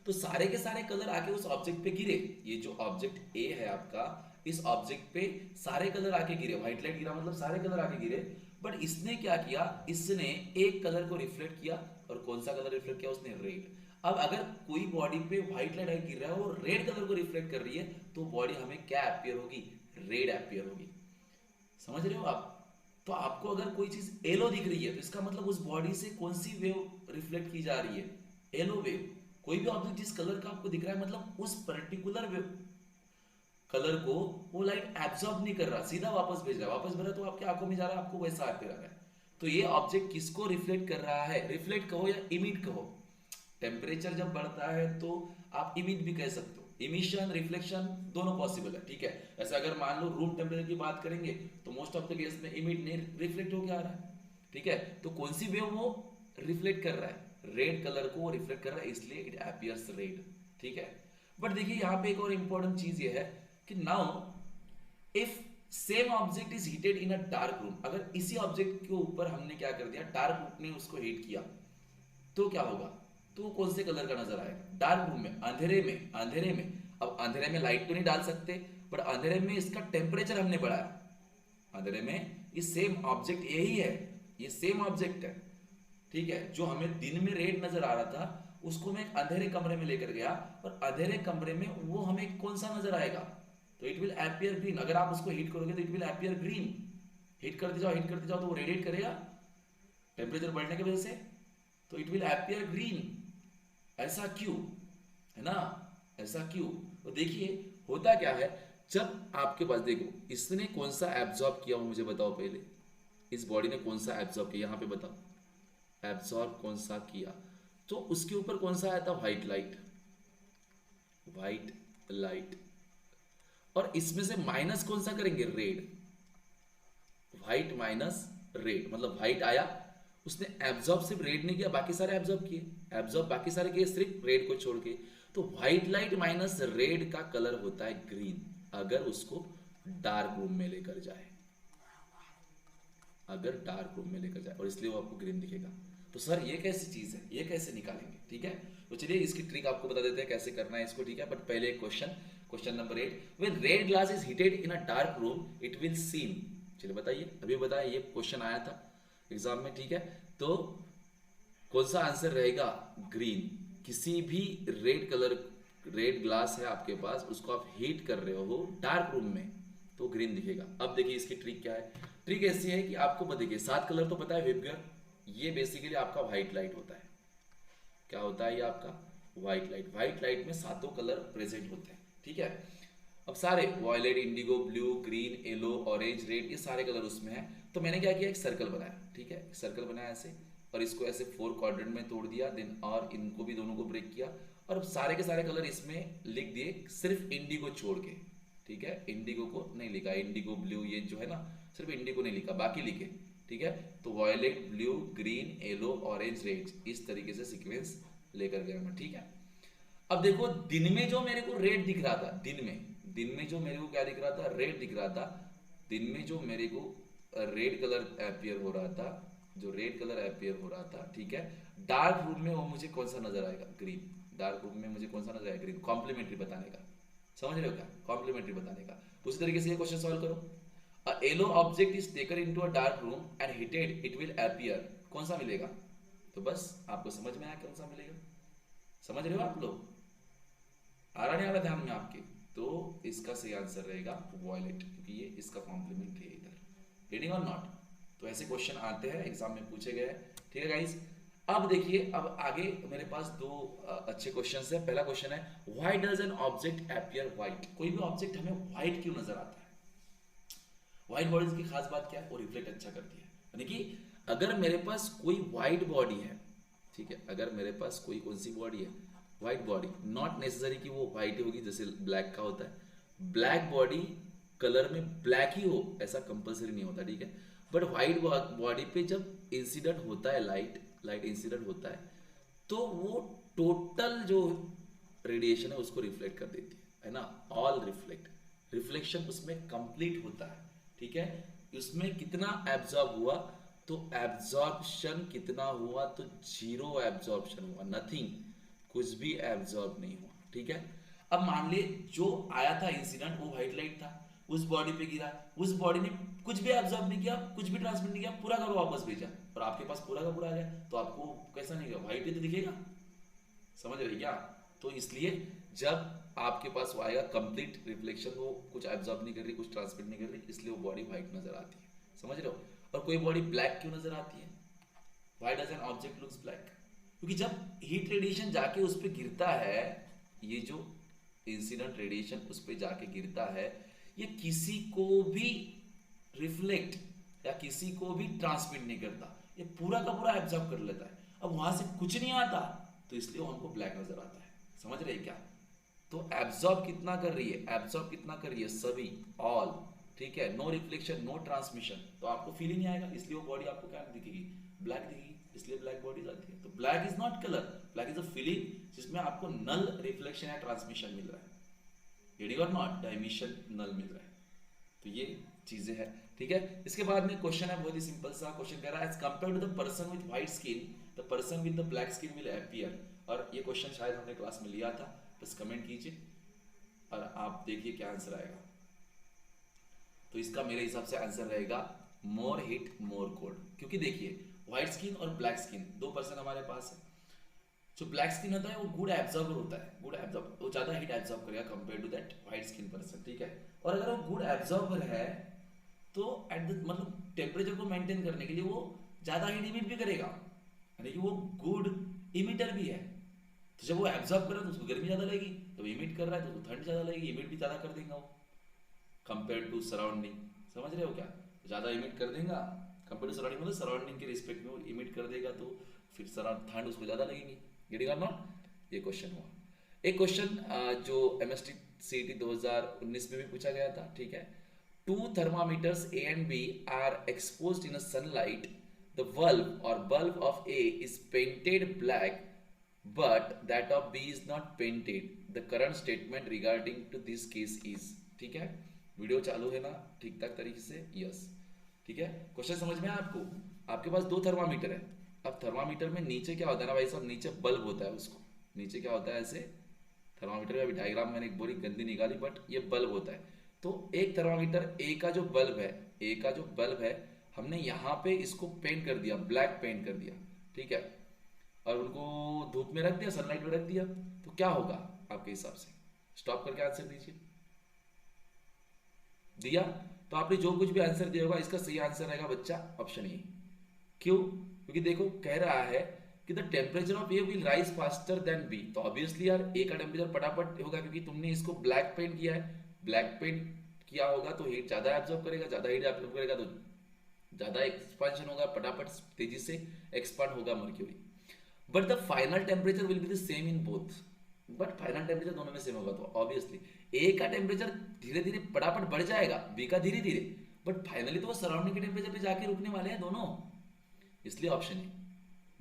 तो सारे के सारे कलर आके उस ऑब्जेक्ट पे गिरे। ये जो ऑब्जेक्ट ए है आपका, इस ऑब्जेक्ट पे सारे कलर आके गिरे, व्हाइट लाइट गिरा मतलब सारे कलर आके गिरे, बट इसने क्या किया, इसने एक कलर को रिफ्लेक्ट किया, और कौन सा कलर रिफ्लेक्ट किया उसने? रेड। अब अगर कोई बॉडी पे व्हाइट लाइट आके गिर रहा है और रेड कलर को रिफ्लेक्ट कर रही है, तो बॉडी हमें क्या अपियर होगी? रेड अपियर होगी। समझ रहे हो आप? तो आपको अगर कोई चीज येलो दिख रही है तो इसका मतलब उस बॉडी से कौन सी वेव रिफ्लेक्ट की जा रही है? Yellow wave. कोई भी ऑब्जेक्ट जिस कलर का आपको दिख रहा है मतलब उस पर्टिकुलर वेव कलर को वो लाइट एब्जॉर्ब नहीं कर रहा, सीधा वापस भेज रहा है, वापस भेज रहा है तो आपकी आंखों में जा रहा है, आपको वैसा अपियर आ रहा है। तो ये ऑब्जेक्ट किसको रिफ्लेक्ट कर रहा है? रिफ्लेक्ट कहो या इमिट कहो, टेम्परेचर जब बढ़ता है तो आप इमिट भी कह सकते हो, इमिशन रिफ्लेक्शन दोनों पॉसिबल है। ठीक है, ऐसा अगर मान लो रूम टेम्परेचर की बात करेंगे तो मोस्ट ऑफ द केस में इमिट नहीं, रिफ्लेक्ट होकर आ रहा है, ठीक है। तो कौन सी वेव वो रिफ्लेक्ट कर रहा है, रेड कलर को रिफ्लेक्ट कर रहा है, इसलिए इट अपीयर्स रेड, ठीक है। बट देखिए यहाँ पे एक और इंपॉर्टेंट चीज ये है कि now if same object is heated in a dark room, अगर इसी ऑब्जेक्ट के ऊपर हमने क्या कर दिया, डार्क ने उसको हीट किया, तो क्या होगा, तो कौन से कलर का नजर आएगा, डार्क रूम में, अंधेरे में, अंधेरे में। अब अंधेरे में लाइट तो नहीं डाल सकते, बट अंधेरे में इसका टेम्परेचर हमने बढ़ाया, अंधेरे में ये सेम ऑब्जेक्ट यही है, ये सेम ऑब्जेक्ट है, ठीक है। जो हमें दिन में रेड नजर आ रहा था उसको मैं एक अंधेरे कमरे में लेकर गया, और अंधेरे कमरे में वो हमें कौन सा नजर आएगा, तो इट विल अपीयर ग्रीन। अगर आप उसको हीट करोगे तो it will appear green, heat करते जाओ, हीट करते जाओ तो वो रेडिएट करेगा टेम्परेचर बढ़ने की वजह से, तो इट विल अपीयर ग्रीन। ऐसा क्यों, है ना, ऐसा क्यों। तो देखिए होता क्या है, जब आपके पास देखो इसने कौन सा एब्जॉर्ब किया वो मुझे बताओ पहले, इस बॉडी ने कौन सा एब्जॉर्ब किया, यहां पे बताओ, एब्जॉर्ब कौन सा किया, तो उसके ऊपर कौन सा आया था, व्हाइट लाइट, व्हाइट लाइट। और इसमें से माइनस कौन सा करेंगे, रेड, व्हाइट माइनस रेड, मतलब व्हाइट आया, उसने एब्जॉर्ब सिर्फ रेड नहीं किया, बाकी सारे एब्जॉर्ब किए, एब्जॉर्ब बाकी सारे किए सिर्फ रेड को छोड़ के, तो व्हाइट लाइट माइनस रेड का कलर होता है ग्रीन, अगर उसको डार्क रूम में लेकर जाए, अगर डार्क रूम में लेकर जाए, और इसलिए वो आपको ग्रीन दिखेगा। तो सर ये कैसी चीज है, ये कैसे निकालेंगे, ठीक है। तो चलिए इसकी ट्रिक आपको बता देते हैं कैसे करना है इसको, ठीक है। बट पहले एक question number 8, when red glass is heated in a dark room it will सीम, चलिए बताइए, अभी बताया, ये क्वेश्चन आया था एग्जाम में, ठीक है। तो कौन सा आंसर रहेगा, ग्रीन। किसी भी रेड कलर, रेड ग्लास है आपके पास, उसको आप हीट कर रहे हो डार्क रूम में, तो ग्रीन दिखेगा। अब देखिए इसकी ट्रिक क्या है, ट्रिक ऐसी है कि आपको देखिए 7 कलर तो पता है विपगर, ये बेसिकली आपका व्हाइट लाइट होता है, क्या होता है ये आपका व्हाइट लाइट, व्हाइट लाइट में 7 कलर प्रेजेंट होते हैं, ठीक है। अब सारे violet, indigo, blue, green, yellow, orange, red, ये सारे कलर उसमें है। तो मैंने क्या किया, एक सर्कल बनाया, ठीक है, एक सर्कल बनाया ऐसे, और इसको ऐसे 4 क्वाड्रेंट में तोड़ दिया, देन और इनको भी दोनों को ब्रेक किया, और सारे के सारे कलर इसमें लिख दिए, सिर्फ इंडिगो छोड़ के, ठीक है। इंडिगो को नहीं लिखा, इंडिगो, ब्लू, ये जो है ना, सिर्फ इंडिगो नहीं लिखा, बाकी लिखे, ठीक है। तो violet, blue, green, yellow, orange, red, इस तरीके से सीक्वेंस लेकर गया मैं, ठीक है। अब देखो दिन में जो मेरे को रेड दिख रहा था, दिन में जो मेरे को क्या दिख रहा था, रेड दिख रहा था, दिन में जो मेरे को रेड कलर अपीयर हो रहा था, जो रेड कलर अपीयर हो रहा था, ठीक है। डार्क रूम में वो मुझे कौन सा नजर आएगा, ग्रीन, डार्क रूम में मुझे कौन सा नजर आएगा, ग्रीन। कॉम्प्लीमेंट्री बताने का, समझ रहे हो क्या, कॉम्प्लीमेंट्री बताने का। उसी तरीके से ये क्वेश्चन सॉल्व करो, a yellow object is taken into a dark room and heated it will appear, कौन सा मिलेगा। तो बस आपको समझ में आया कौन सा मिलेगा, समझ रहे हो आप लोग, आ रहा नहीं आ रहा ध्यान में आपके। तो इसका सही आंसर रहेगा वॉयलेट, क्योंकि ये इसका कॉम्प्लीमेंट्री है इधर, रीडिंग और नॉट। तो ऐसे क्वेश्चन आते हैं एग्जाम में, पूछे गए, ठीक है गाइस। अब देखिए, अब आगे मेरे पास दो अच्छे क्वेश्चंस है। पहला क्वेश्चन है, why does an object appear white, कोई भी ऑब्जेक्ट हमें व्हाइट क्यों नजर आता है, व्हाइट बॉडीज की खास बात क्या है, वो रिफ्लेक्ट अच्छा करती है। यानी कि अगर मेरे पास कोई व्हाइट बॉडी है, ठीक है, अगर मेरे पास कोई कौन सी बॉडी है, व्हाइट बॉडी, नॉट नेसेसरी कि वो व्हाइट होगी जैसे ब्लैक का होता है, ब्लैक बॉडी कलर में ब्लैक ही हो ऐसा कंपलसरी नहीं होता, ठीक है। बट व्हाइट बॉडी पे जब इंसिडेंट होता है, लाइट इंसिडेंट होता है, तो वो टोटल जो रेडिएशन है उसको रिफ्लेक्ट कर देती है ना, ऑल रिफ्लेक्शन उसमें कंप्लीट होता है, ठीक है। उसमें कितना एब्जॉर्ब हुआ, तो एब्जॉर्प्शन कितना हुआ, तो 0 एब्जॉर्प्शन हुआ, नथिंग, कुछ भी एब्जॉर्ब नहीं हुआ, ठीक है। अब मान लिए जो आया था इंसिडेंट वो व्हाइट लाइट था, उस बॉडी पे गिरा, उस बॉडी ने कुछ भी एब्जॉर्ब नहीं किया, कुछ भी ट्रांसमिट नहीं किया, पूरा का वापस भेजा, और आपके पास पूरा का पूरा आ गया, तो आपको कैसा नहीं गया, व्हाइट ही तो दिखेगा, समझ रहे क्या। तो इसलिए जब आपके पास वो आएगा कंप्लीट रिफ्लेक्शन, वो कुछ एब्जॉर्ब नहीं कर रही, कुछ ट्रांसमिट नहीं कर रही, इसलिए वो बॉडी व्हाइट नजर आती है, समझ रहे हो। और कोई बॉडी ब्लैक क्यों नजर आती है, why does an object looks black, क्योंकि जब हीट रेडिएशन जाके उस पर गिरता है, ये जो इंसिडेंट रेडिएशन उस पर जाके गिरता है, ये किसी को भी रिफ्लेक्ट या किसी को भी ट्रांसमिट नहीं करता, ये पूरा का पूरा एब्जॉर्ब कर लेता है। अब वहां से कुछ नहीं आता, तो इसलिए वो हमको ब्लैक नजर आता है, समझ रहे क्या। तो एब्जॉर्ब कितना कर रही है, एब्जॉर्ब कितना कर रही है, सभी, ऑल, ठीक है, नो रिफ्लेक्शन, नो ट्रांसमिशन, तो आपको फील ही नहीं आएगा, इसलिए वो बॉडी आपको क्या दिखेगी, ब्लैक दिखेगी, इसलिए ब्लैक बॉडीज आती है। तो black is not colour, black is a feeling जिसमें आपको नल रिफ्लेक्शन या ट्रांसमिशन मिल रहा है, गेटिंग और नॉट, डायमिशन नल मिल रहा है। तो ये चीजें हैं, ठीक है। इसके बाद में क्वेश्चन है बहुत ही सिंपल सा क्वेश्चन, कह रहा है as compare to the person with white skin the person with the black skin will appear. और ये क्वेश्चन शायद हमने क्लास में लिया था, बस कमेंट कीजिए और आप देखिए क्या आंसर आएगा। तो इसका मेरे हिसाब से आंसर रहेगा मोर हिट मोर कोल्ड, क्योंकि देखिए व्हाइट स्किन और ब्लैक स्किन दो पर्सन हमारे पास है। जो ब्लैक स्किन होता है वो गुड एब्जॉर्बर होता है, गुड एब्जॉर्ब, वो ज्यादा हीट एब्जॉर्ब करेगा compare to that white skin person, ठीक है। और अगर वो गुड एब्जॉर्बर है तो एट द मतलब टेम्परेचर को मेंटेन करने के लिए वो ज्यादा हीट इमिट भी करेगा, यानी कि वो गुड इमिटर भी है। तो जब वो एब्जॉर्ब कर रहा है तो उसको गर्मी ज्यादा लगेगी, जब इमिट कर रहा है तो उसको ठंड ज्यादा लगेगी, इमिट भी ज्यादा कर देगा वो कंपेयर टू सराउंडिंग, समझ रहे हो क्या, ज्यादा इमिट कर देगा कंपेयर टू सराउंडिंग, मतलब सराउंडिंग के रिस्पेक्ट में वो इमिट कर देगा तो फिर सराउंड ठंड उसको ज्यादा लगेगी, गेटिंग और नॉट। ये क्वेश्चन हुआ। एक क्वेश्चन जो एमएसटी सीटी 2019 में भी पूछा गया था, ठीक है। Two thermometers A and B are exposed in a sunlight, the bulb of A is painted black but that of B is not painted, the current statement regarding to this case is, ठीक है। वीडियो चालू है ना ठीक ठाक तरीके से, यस, ठीक है। क्वेश्चन समझ में आया आपको, आपके पास दो थर्मामीटर है। अब थर्मामीटर में नीचे क्या होता है ना भाई साहब, नीचे बल्ब होता है, उसको नीचे क्या होता है, ऐसे थर्मामीटर का भी डायग्राम मैंने एक बोरी गंदी निकाली, बट ये बल्ब होता है। तो एक थर्मामीटर ए का जो बल्ब है, ए का जो बल्ब है, हमने यहाँ पे इसको पेंट कर दिया, ब्लैक पेंट कर दिया, ठीक है, और उनको धूप में रख दिया, सनलाइट में रख दिया, तो क्या होगा आपके हिसाब से, स्टॉप करके आंसर दीजिए। दिया, तो आपने जो कुछ भी आंसर दिया होगा इसका सही आंसर रहेगा बच्चा ऑप्शन ए। क्यों, क्योंकि देखो कह रहा है कि the temperature of A will rise faster than B, तो ऑब्वियसली यार ए का टेम्परेचर फटाफट होगा, क्योंकि तुमने इसको ब्लैक पेंट किया है, ब्लैक पेंट किया होगा तो हीट ज्यादा एब्जॉर्ब करेगा, ज्यादा हीट एब्जॉर्ब करेगा तो ज्यादा एक्सपांशन होगा, फटाफट तेजी से एक्सपांड होगा mercury. But the final temperature will be the same in both, but final temperature दोनों में सेम होगा, तो ऑब्वियसली ए का टेम्परेचर धीरे धीरे फटाफट बढ़ जाएगा, बी का धीरे धीरे, बट फाइनली तो वो सराउंडिंग के टेम्परेचर पे जाके रुकने वाले हैं दोनों, इसलिए ऑप्शन ए,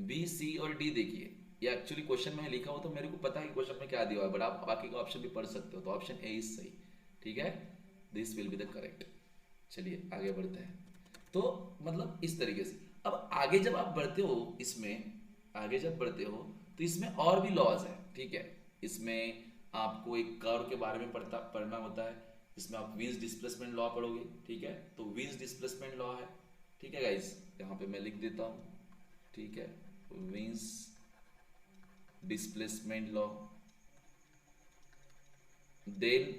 बी सी और डी देखिए। ये एक्चुअली क्वेश्चन में लिखा हो तो मेरे को पता है कि क्वेश्चन में क्या दिया हुआ है, बट आप बाकी का ऑप्शन भी पढ़ सकते हो, तो ऑप्शन ए इज सही, ठीक है, this will be the correct. चलिए आगे बढ़ते हैं। तो मतलब इस तरीके से अब आगे जब आप बढ़ते हो इसमें, आगे जब बढ़ते हो तो इसमें और भी लॉज है, ठीक है। इसमें आपको एक कर्व के बारे में पढ़ना होता है, इसमें आप विंस डिस्प्लेसमेंट लॉ पढ़ोगे, ठीक है। तो विंस डिस्प्लेसमेंट लॉ है, ठीक है गाइस, यहाँ पे मैं लिख देता हूँ, ठीक है, Wien's displacement law, then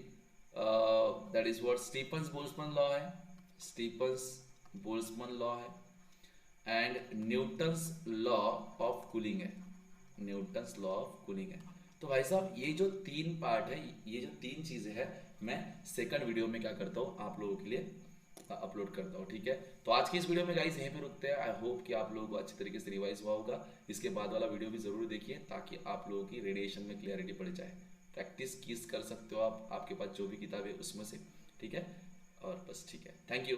that is what Stefan's Boltzmann law है, स्टीफन्स बोल्ट्जमैन लॉ है, and Newton's law of cooling है, न्यूटन्स लॉ ऑफ कूलिंग है। तो भाई साहब ये जो तीन पार्ट है, ये जो तीन चीजें हैं, मैं सेकंड वीडियो में क्या करता हूँ आप लोगों के लिए अपलोड करता हूँ, ठीक है। तो आज की इस वीडियो में गाइस यहीं पे रुकते हैं। आई होप कि आप लोगों को अच्छी तरीके से रिवाइज हुआ होगा। इसके बाद वाला वीडियो भी जरूर देखिए ताकि आप लोगों की रेडिएशन में क्लियरिटी पड़ जाए। प्रैक्टिस किस कर सकते हो आप, आपके पास जो भी किताब है उसमें से, ठीक है। और बस ठीक है, थैंक यू।